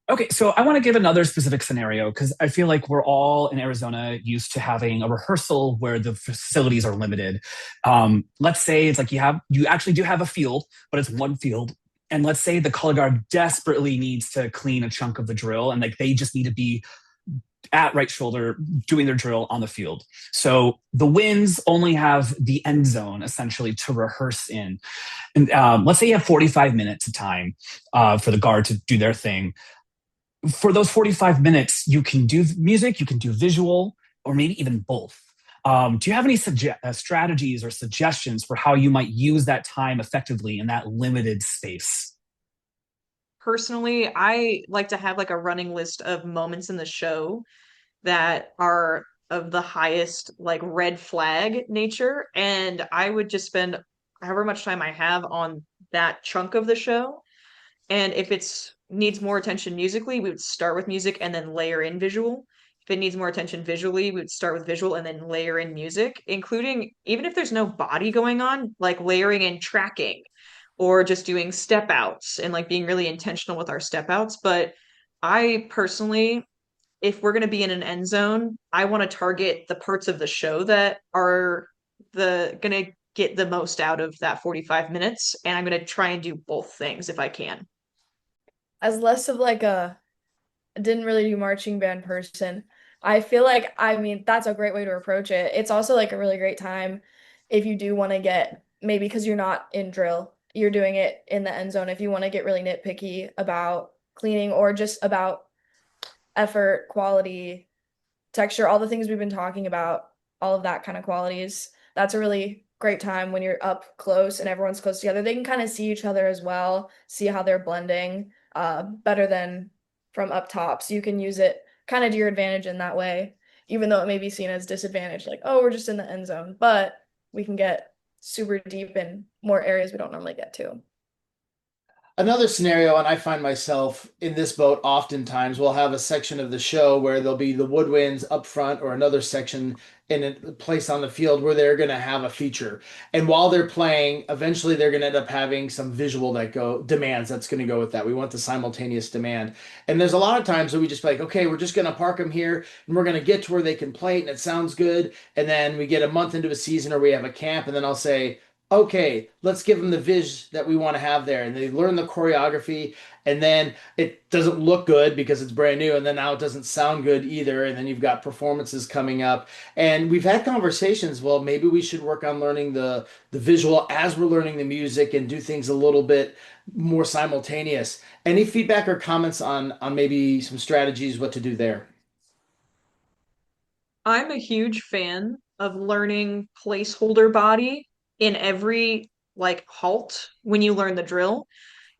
Okay, so I want to give another specific scenario because I feel like we're all in Arizona used to having a rehearsal where the facilities are limited. Let's say it's like you actually do have a field, but it's one field. And let's say the color guard desperately needs to clean a chunk of the drill, and like they just need to be at right shoulder doing their drill on the field. So the wins only have the end zone essentially to rehearse in. And let's say you have 45 minutes of time for the guard to do their thing. For those 45 minutes, you can do music, you can do visual, or maybe even both. Do you have any strategies or suggestions for how you might use that time effectively in that limited space? Personally, I like to have like a running list of moments in the show that are of the highest like red flag nature, and I would just spend however much time I have on that chunk of the show. And if it's needs more attention musically, we would start with music and then layer in visual. If it needs more attention visually, we would start with visual and then layer in music, including even if there's no body going on, like layering in tracking or just doing step outs and like being really intentional with our step outs. But I personally, if we're going to be in an end zone, I want to target the parts of the show that are the going to get the most out of that 45 minutes, and I'm going to try and do both things if I can. As less of like a didn't really do marching band person, I feel like, I mean, that's a great way to approach it. It's also like a really great time if you do want to get, maybe because you're not in drill, you're doing it in the end zone. If you want to get really nitpicky about cleaning or just about effort, quality, texture, all the things we've been talking about, all of that kind of qualities. That's a really great time when you're up close and everyone's close together. They can kind of see each other as well, see how they're blending better than from up top. So you can use it kind of to your advantage in that way. even though it may be seen as disadvantaged, like, oh, we're just in the end zone, but we can get super deep in more areas we don't normally get to. Another scenario, and I find myself in this boat oftentimes, we'll have a section of the show where there'll be the woodwinds up front or another section in a place on the field where they're going to have a feature. And while they're playing, eventually they're going to end up having some visual that go demands that's going to go with that. We want the simultaneous demand. And there's a lot of times that we just be like, okay, we're just going to park them here and we're going to get to where they can play it and it sounds good. And then we get a month into a season or we have a camp and then I'll say, okay, let's give them the viz that we want to have there. And they learn the choreography, and then it doesn't look good because it's brand new, and then now it doesn't sound good either. And then you've got performances coming up. And we've had conversations, well, maybe we should work on learning the visual as we're learning the music and do things a little bit more simultaneous. Any feedback or comments on maybe some strategies what to do there? I'm a huge fan of learning placeholder body in every like halt when you learn the drill.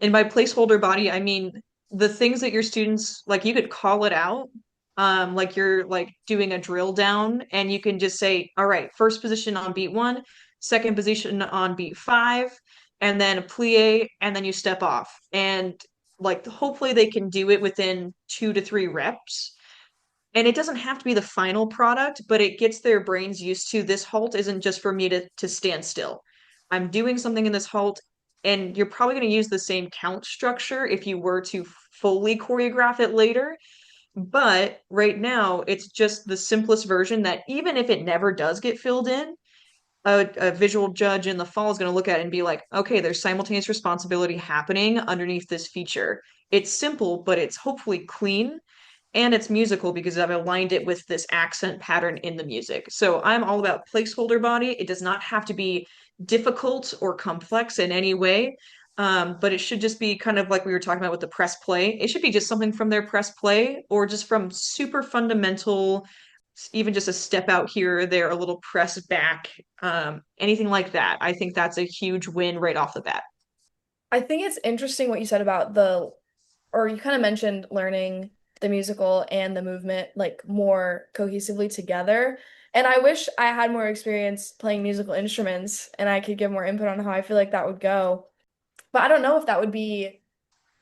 And by placeholder body, I mean the things that your students like you could call it out. Like you're like doing a drill down and you can just say, all right, first position on beat one, second position on beat five, and then a plie, and then you step off. And like hopefully they can do it within 2 to 3 reps, and it doesn't have to be the final product, but it gets their brains used to this halt isn't just for me to stand still. I'm doing something in this halt, and you're probably going to use the same count structure if you were to fully choreograph it later. But right now, it's just the simplest version that even if it never does get filled in, a visual judge in the fall is going to look at it and be like, okay, there's simultaneous responsibility happening underneath this feature. It's simple, but it's hopefully clean and it's musical because I've aligned it with this accent pattern in the music. So I'm all about placeholder body. It does not have to be difficult or complex in any way, but it should just be kind of like we were talking about with the press play. It should be just something from their press play or just from super fundamental, even just a step out here or there, a little press back, anything like that. I think that's a huge win right off the bat. I think it's interesting what you said about or you kind of mentioned learning the musical and the movement like more cohesively together. And I wish I had more experience playing musical instruments and I could give more input on how I feel like that would go. But I don't know if that would be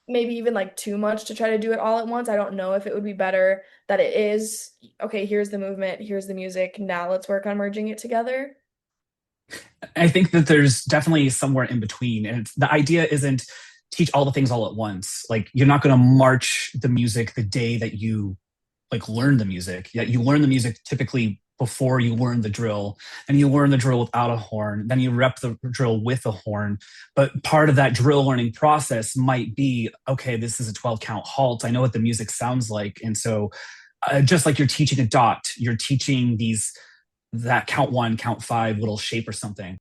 maybe even like too much to try to do it all at once. I don't know if it would be better that it is, okay, here's the movement, here's the music, now let's work on merging it together. I think that there's definitely somewhere in between. And the idea isn't teach all the things all at once. Like you're not going to march the music the day that you like learn the music. Yet you learn the music typically before you learn the drill, and you learn the drill without a horn, then you rep the drill with a horn. But part of that drill learning process might be, okay, this is a 12 count halt. I know what the music sounds like. And so just like you're teaching a dot, you're teaching these that count one, count five little shape or something.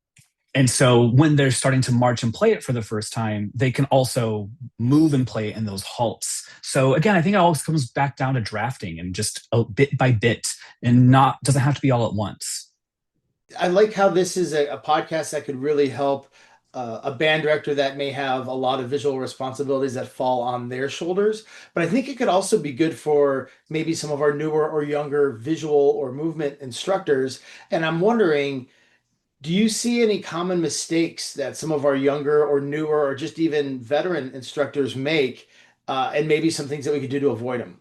And so when they're starting to march and play it for the first time, they can also move and play in those halts. So again, I think it always comes back down to drafting and just a bit by bit and not doesn't have to be all at once. I like how this is a podcast that could really help a band director that may have a lot of visual responsibilities that fall on their shoulders. But I think it could also be good for maybe some of our newer or younger visual or movement instructors. And I'm wondering, do you see any common mistakes that some of our younger or newer or just even veteran instructors make, and maybe some things that we could do to avoid them?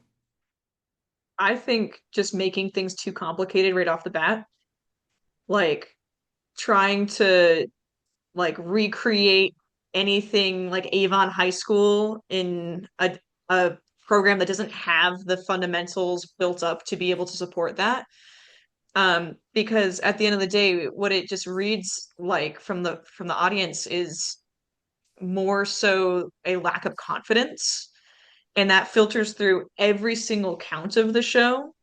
I think just making things too complicated right off the bat, like trying to like recreate anything like Avon High School in a program that doesn't have the fundamentals built up to be able to support that. Because at the end of the day, what it just reads like from the audience is more so a lack of confidence, and that filters through every single count of the show.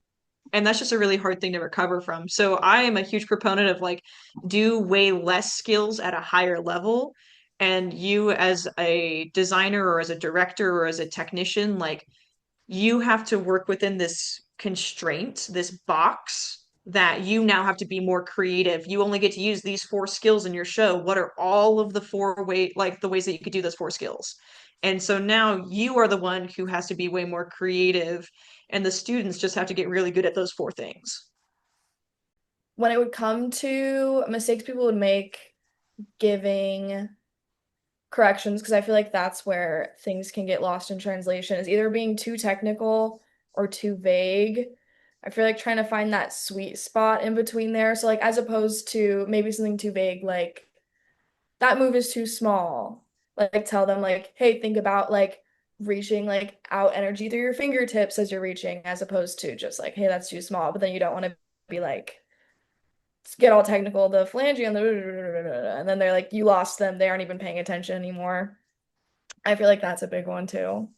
And that's just a really hard thing to recover from. So I am a huge proponent of like do way less skills at a higher level. And you as a designer or as a director or as a technician, like you have to work within this constraint, this box that you now have to be more creative. You only get to use these four skills in your show. What are all of the like the ways that you could do those four skills? And so now you are the one who has to be way more creative, and the students just have to get really good at those four things. when it would come to mistakes people would make giving corrections, because I feel like that's where things can get lost in translation, is either being too technical or too vague. I feel like trying to find that sweet spot in between there. So like as opposed to maybe something too vague, like that move is too small. Like tell them like, hey, think about like reaching like out energy through your fingertips as you're reaching, as opposed to just like, hey, that's too small. But then you don't want to be like get all technical, the phalange and the and then they're like, you lost them. They aren't even paying attention anymore. I feel like that's a big one too.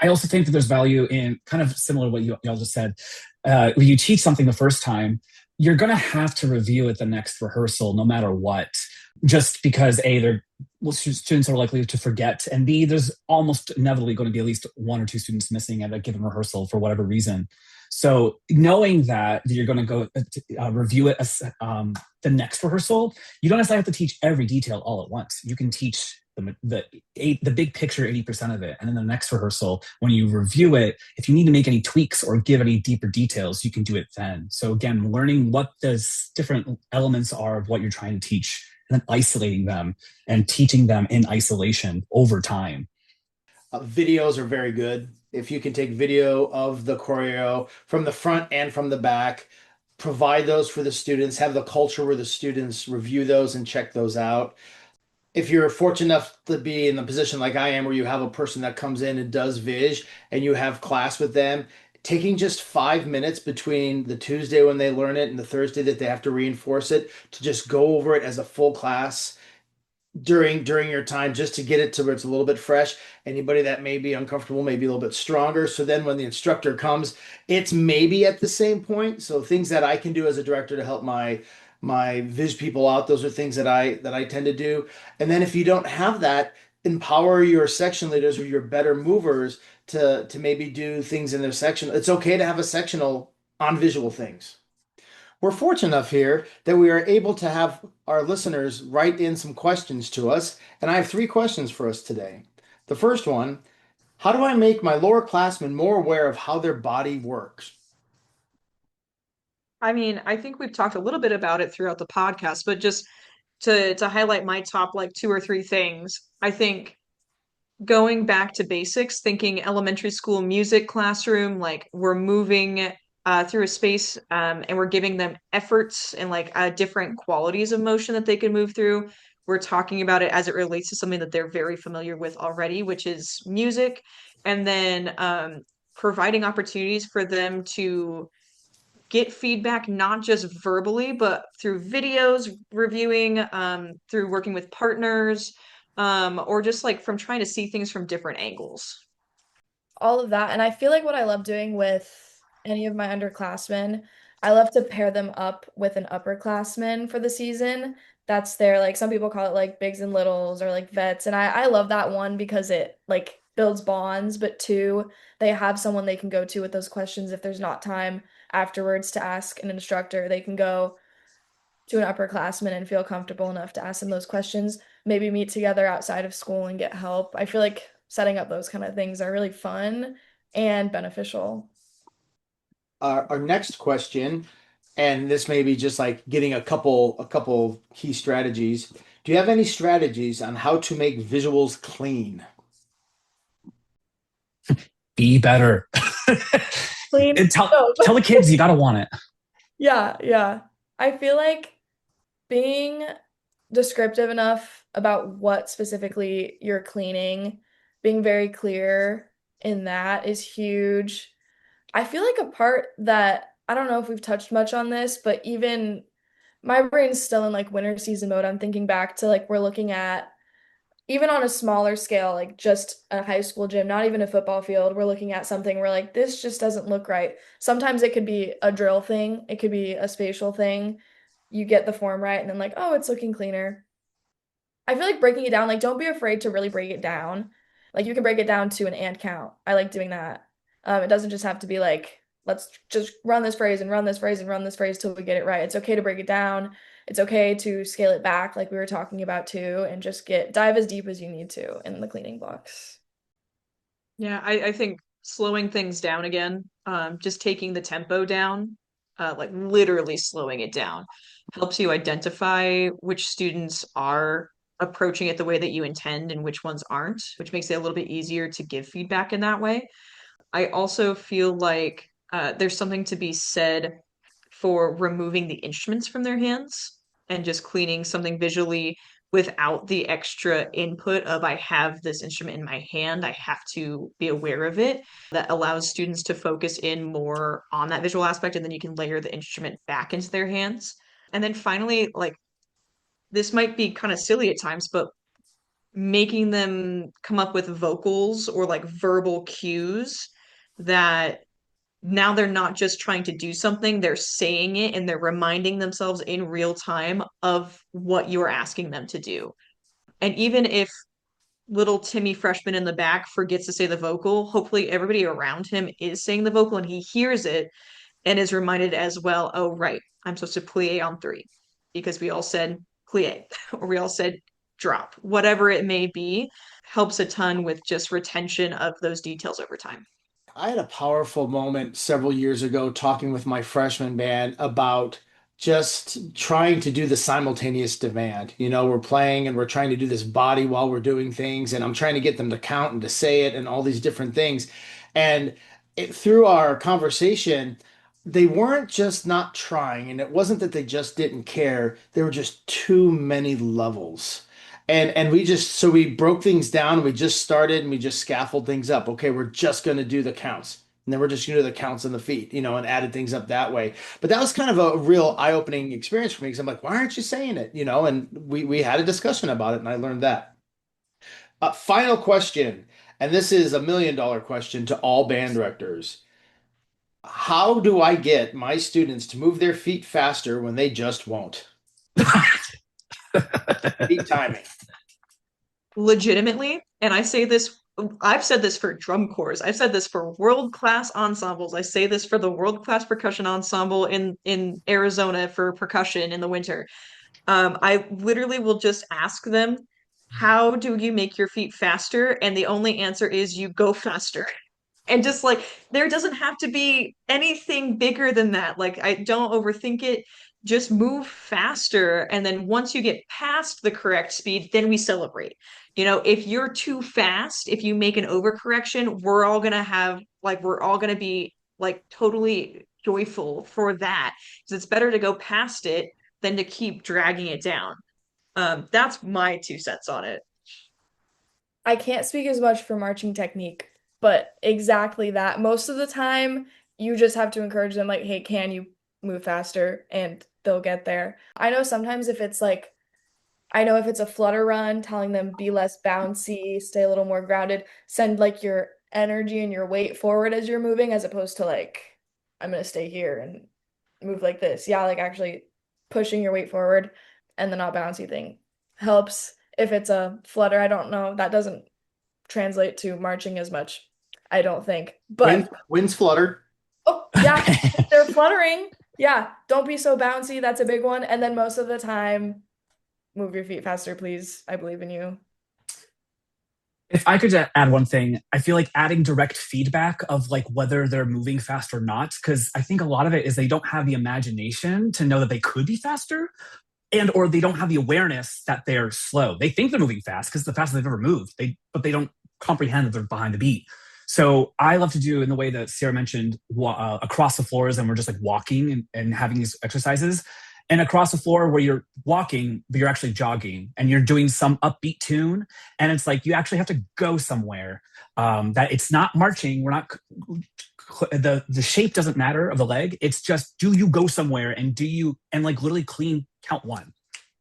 I also think that there's value in kind of similar to what y'all just said. When you teach something the first time, you're going to have to review it the next rehearsal, no matter what. Just because A, they're well, students are likely to forget, and B, there's almost inevitably going to be at least one or two students missing at a given rehearsal for whatever reason. So knowing that you're going to go review it the next rehearsal, you don't necessarily have to teach every detail all at once. You can teach the big picture 80% of it, and then the next rehearsal, when you review it, if you need to make any tweaks or give any deeper details, you can do it then. So again, learning what the different elements are of what you're trying to teach, and then isolating them and teaching them in isolation over time. Videos are very good. If you can take video of the choreo from the front and from the back, provide those for the students, have the culture where the students review those and check those out. If you're fortunate enough to be in the position like I am, where you have a person that comes in and does Viz and you have class with them, taking just 5 minutes between the Tuesday when they learn it and the Thursday that they have to reinforce it to just go over it as a full class during your time, just to get it to where it's a little bit fresh. Anybody that may be uncomfortable may be a little bit stronger, so then when the instructor comes, it's maybe at the same point. So things that I can do as a director to help my viz people out, those are things that I tend to do. And then if you don't have that, empower your section leaders or your better movers to maybe do things in their section. It's okay to have a sectional on visual things. We're fortunate enough here that we are able to have our listeners write in some questions to us, and I have three questions for us today. The first one, how do I make my lower classmen more aware of how their body works? I mean, I think we've talked a little bit about it throughout the podcast, but just to highlight my top like two or three things, I think going back to basics, thinking elementary school music classroom, like we're moving through a space and we're giving them efforts and like different qualities of motion that they can move through. We're talking about it as it relates to something that they're very familiar with already, which is music, and then providing opportunities for them to get feedback not just verbally, but through videos, reviewing, through working with partners, or just like from trying to see things from different angles. All of that. And I feel like what I love doing with any of my underclassmen, I love to pair them up with an upperclassman for the season. That's their like some people call it like bigs and littles or like vets. And I love that one because it like builds bonds, but two, they have someone they can go to with those questions if there's not time afterwards to ask an instructor. They can go to an upperclassman and feel comfortable enough to ask them those questions, maybe meet together outside of school and get help. I feel like setting up those kind of things are really fun and beneficial. Our next question, and this may be just like getting a couple key strategies. Do you have any strategies on how to make visuals clean? Be better. Clean. And tell No. tell the kids you gotta want it. Yeah, yeah. I feel like being descriptive enough about what specifically you're cleaning, being very clear in that is huge. I feel like a part that I don't know if we've touched much on this, but even my brain's still in like winter season mode. I'm thinking back to like we're looking at even on a smaller scale, like just a high school gym, not even a football field, we're looking at something we're like, this just doesn't look right. Sometimes it could be a drill thing, it could be a spatial thing. You get the form right, and then like, oh, it's looking cleaner. I feel like breaking it down, like don't be afraid to really break it down. Like you can break it down to an and count. I like doing that. It doesn't just have to be like, let's just run this phrase and run this phrase and run this phrase till we get it right. It's okay to break it down. It's okay to scale it back, like we were talking about too, and just get dive as deep as you need to in the cleaning blocks. Yeah, I think slowing things down again, just taking the tempo down, like literally slowing it down. Helps you identify which students are approaching it the way that you intend and which ones aren't, which makes it a little bit easier to give feedback in that way. I also feel like there's something to be said for removing the instruments from their hands and just cleaning something visually without the extra input of I have this instrument in my hand, I have to be aware of it. That allows students to focus in more on that visual aspect, and then you can layer the instrument back into their hands. And then finally, like this might be kind of silly at times, but making them come up with vocals or like verbal cues that now they're not just trying to do something, they're saying it and they're reminding themselves in real time of what you're asking them to do. And even if little Timmy freshman in the back forgets to say the vocal, hopefully everybody around him is saying the vocal and he hears it and is reminded as well, oh, right, I'm supposed to plie on three because we all said plie or we all said drop. Whatever it may be, helps a ton with just retention of those details over time. I had a powerful moment several years ago talking with my freshman band about just trying to do the simultaneous demand. You know, we're playing and we're trying to do this body while we're doing things, and I'm trying to get them to count and to say it and all these different things. And through our conversation, they weren't just not trying, and it wasn't that they just didn't care. There were just too many levels. And we just so we broke things down. We just started and we just scaffold things up. Okay, we're just going to do the counts. And then we're just going to do the counts on the feet, and added things up that way. But that was kind of a real eye-opening experience for me because I'm like, why aren't you saying it? And we had a discussion about it and I learned that. Final question, and this is $1 million question to all band directors. How do I get my students to move their feet faster when they just won't? Feet timing. Legitimately, and I say this, I've said this for drum corps, I've said this for world-class ensembles, I say this for the world-class percussion ensemble in Arizona for percussion in the winter. I literally will just ask them, how do you make your feet faster? And the only answer is you go faster. And just like there doesn't have to be anything bigger than that. Like I don't overthink it. Just move faster. And then once you get past the correct speed, then we celebrate. If you're too fast, if you make an overcorrection, we're all gonna be like totally joyful for that. Because it's better to go past it than to keep dragging it down. That's my 2 cents on it. I can't speak as much for marching technique, but exactly that. Most of the time, you just have to encourage them, like, hey, can you move faster? And they'll get there. I know if it's a flutter run, telling them be less bouncy, stay a little more grounded, send like your energy and your weight forward as you're moving, as opposed to like, I'm gonna stay here and move like this. Yeah, like actually pushing your weight forward and the not bouncy thing helps. If it's a flutter, I don't know. That doesn't translate to marching as much, I don't think. Winds, But winds flutter. oh, yeah, if they're fluttering. Yeah, don't be so bouncy. That's a big one. And then most of the time, move your feet faster, please. I believe in you. If I could add one thing, I feel like adding direct feedback of like whether they're moving fast or not, because I think a lot of it is they don't have the imagination to know that they could be faster, and or they don't have the awareness that they're slow. They think they're moving fast because it's the fastest they've ever moved. But they don't comprehend that they're behind the beat. So I love to do in the way that Sarah mentioned across the floors, and we're just like walking and having these exercises. And across the floor where you're walking, but you're actually jogging and you're doing some upbeat tune. And it's like you actually have to go somewhere. That it's not marching. We're not the shape doesn't matter of the leg. It's just do you go somewhere and do you and like literally clean count one,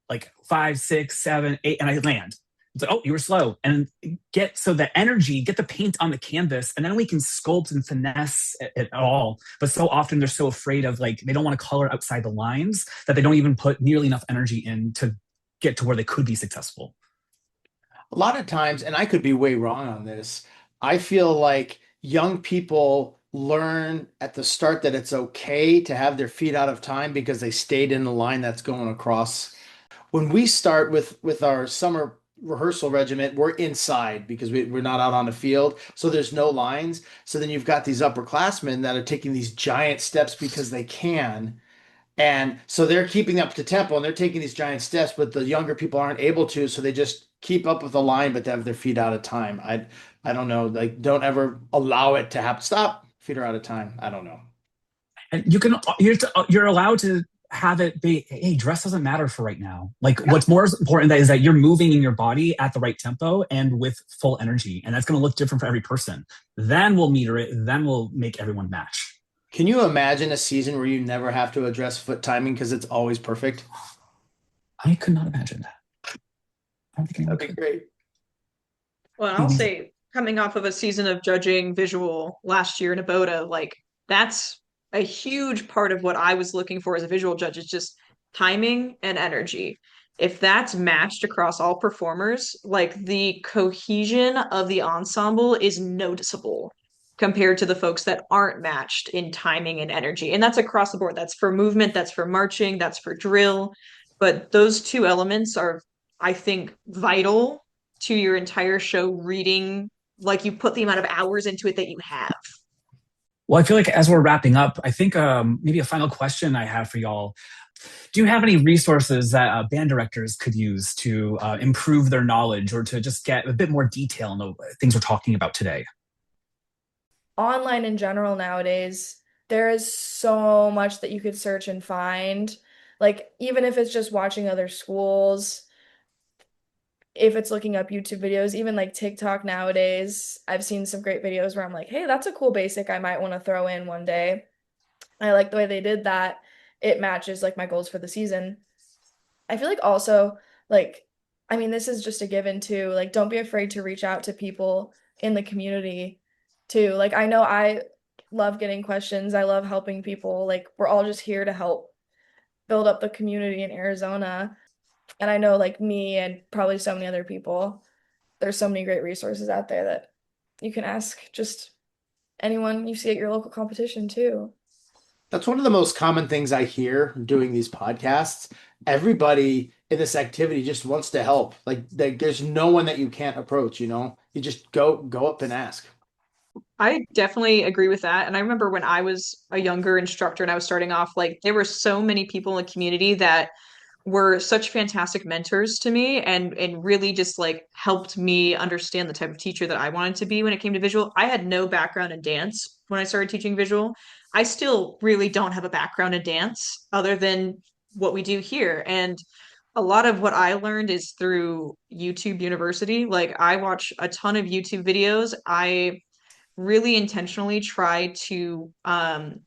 like 5, 6, 7, 8, and I land. It's like, oh, you were slow. And get the energy, get the paint on the canvas, and then we can sculpt and finesse it all. But so often they're so afraid of like, they don't want to color outside the lines that they don't even put nearly enough energy in to get to where they could be successful. A lot of times, and I could be way wrong on this, I feel like young people learn at the start that it's okay to have their feet out of time because they stayed in the line that's going across. When we start with our summer rehearsal regiment, we're inside because we're not out on the field. So there's no lines. So then you've got these upperclassmen that are taking these giant steps because they can. And so they're keeping up to tempo and they're taking these giant steps, but the younger people aren't able to. So they just keep up with the line, but they have their feet out of time. I don't know. Like, don't ever allow it to happen. Stop. Feet are out of time. I don't know. And you're allowed to have it be, hey, dress doesn't matter for right now. Like Yeah. what's more important is that you're moving in your body at the right tempo and with full energy. And that's going to look different for every person. Then we'll meter it. Then we'll make everyone match. Can you imagine a season where you never have to address foot timing because it's always perfect? I could not imagine that. I don't think anyone That'd be could. great. Well, I'll say coming off of a season of judging visual last year in Aboda, like that's a huge part of what I was looking for as a visual judge is just timing and energy. If that's matched across all performers, like the cohesion of the ensemble is noticeable compared to the folks that aren't matched in timing and energy. And that's across the board. That's for movement, that's for marching, that's for drill. But those two elements are, I think, vital to your entire show reading, like you put the amount of hours into it that you have. Well, I feel like as we're wrapping up, I think maybe a final question I have for y'all. Do you have any resources that band directors could use to improve their knowledge or to just get a bit more detail in the things we're talking about today? Online in general nowadays, there is so much that you could search and find. Like, even if it's just watching other schools, if it's looking up YouTube videos, even like TikTok nowadays, I've seen some great videos where I'm like, hey, that's a cool basic I might want to throw in one day. I like the way they did that. It matches like my goals for the season. I feel like also, like, I mean, this is just a given too. Like, don't be afraid to reach out to people in the community too. Like, I know I love getting questions. I love helping people. Like, we're all just here to help build up the community in Arizona. And I know, like, me and probably so many other people, there's so many great resources out there that you can ask just anyone you see at your local competition too. That's one of the most common things I hear doing these podcasts. Everybody in this activity just wants to help. Like there's no one that you can't approach, you know? You just go up and ask. I definitely agree with that. And I remember when I was a younger instructor and I was starting off, like there were so many people in the community that were such fantastic mentors to me and really just like helped me understand the type of teacher that I wanted to be when it came to visual. I had no background in dance when I started teaching visual. I still really don't have a background in dance other than what we do here. And a lot of what I learned is through YouTube University. Like I watch a ton of YouTube videos. I really intentionally try to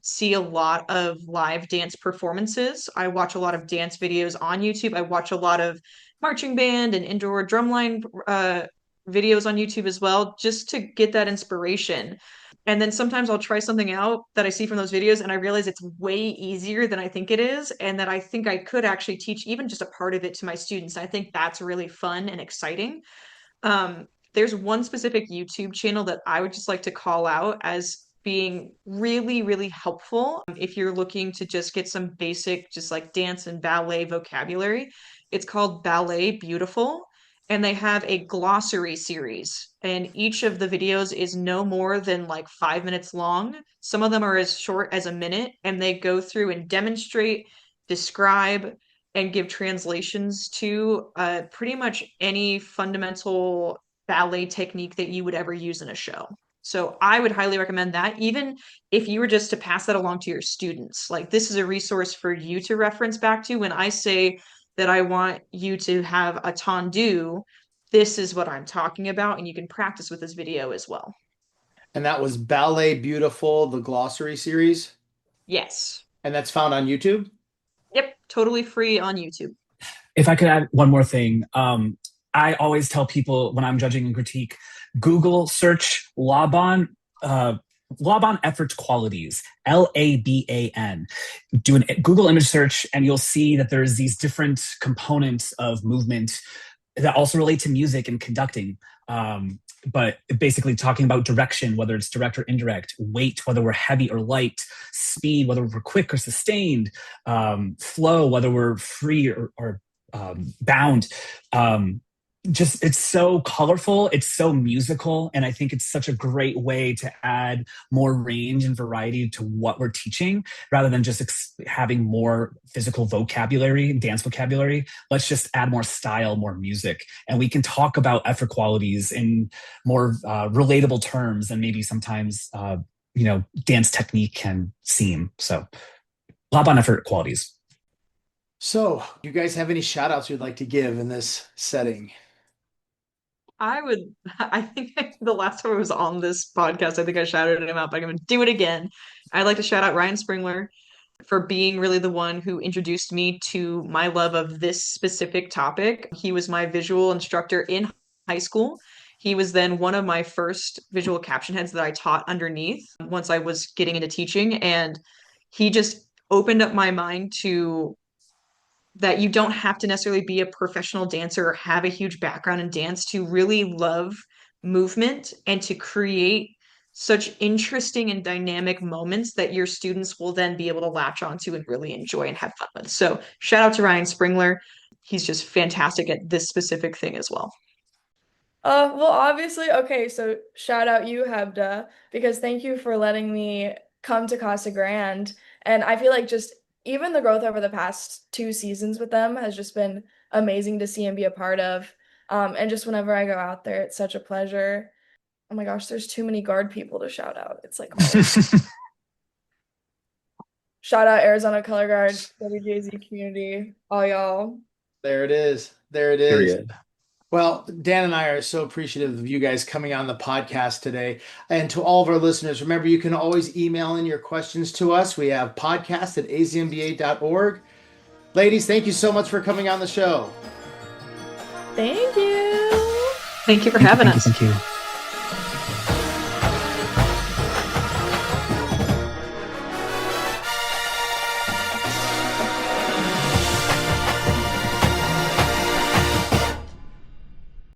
see a lot of live dance performances. I watch a lot of dance videos on YouTube. I watch a lot of marching band and indoor drumline videos on YouTube as well, just to get that inspiration. And then sometimes I'll try something out that I see from those videos and I realize it's way easier than I think it is, and that I think I could actually teach even just a part of it to my students. I think that's really fun and exciting. There's one specific YouTube channel that I would just like to call out as being really, really helpful if you're looking to just get some basic, just like dance and ballet vocabulary. It's called Ballet Beautiful, and they have a glossary series, and each of the videos is no more than like 5 minutes long. Some of them are as short as a minute, and they go through and demonstrate, describe, and give translations to pretty much any fundamental ballet technique that you would ever use in a show. So I would highly recommend that, even if you were just to pass that along to your students. Like this is a resource for you to reference back to. When I say that I want you to have a tendu, this is what I'm talking about, and you can practice with this video as well. And that was Ballet Beautiful, the glossary series. Yes. And that's found on YouTube. Yep, totally free on YouTube. If I could add one more thing, I always tell people when I'm judging and critique, Google search Laban, Laban effort qualities, Laban. Do a Google image search, and you'll see that there's these different components of movement that also relate to music and conducting. But basically talking about direction, whether it's direct or indirect, weight, whether we're heavy or light, speed, whether we're quick or sustained, flow, whether we're free or bound. just it's so colorful, it's so musical, and I think it's such a great way to add more range and variety to what we're teaching rather than just having more physical vocabulary, dance vocabulary. Let's just add more style, more music, and we can talk about effort qualities in more relatable terms than maybe sometimes dance technique can seem. So lop on effort qualities. So, you guys have any shout outs you'd like to give in this setting? I think the last time I was on this podcast, I think I shouted him out, but I'm going to do it again. I'd like to shout out Ryan Springler for being really the one who introduced me to my love of this specific topic. He was my visual instructor in high school. He was then one of my first visual caption heads that I taught underneath once I was getting into teaching. And he just opened up my mind to that you don't have to necessarily be a professional dancer or have a huge background in dance to really love movement and to create such interesting and dynamic moments that your students will then be able to latch onto and really enjoy and have fun with. So shout out to Ryan Springler. He's just fantastic at this specific thing as well. Well, obviously, okay, so shout out you, Hebda, because thank you for letting me come to Casa Grande. And I feel like just even the growth over the past 2 seasons with them has just been amazing to see and be a part of. And just whenever I go out there, it's such a pleasure. Oh my gosh, there's too many guard people to shout out. It's like shout out Arizona Color Guard, WJZ community, all y'all. There it is. There it is. Period. Well, Dan and I are so appreciative of you guys coming on the podcast today. And to all of our listeners, remember you can always email in your questions to us. We have podcast@azmba.org. Ladies, thank you so much for coming on the show. Thank you. Thank you for having us. Thank you.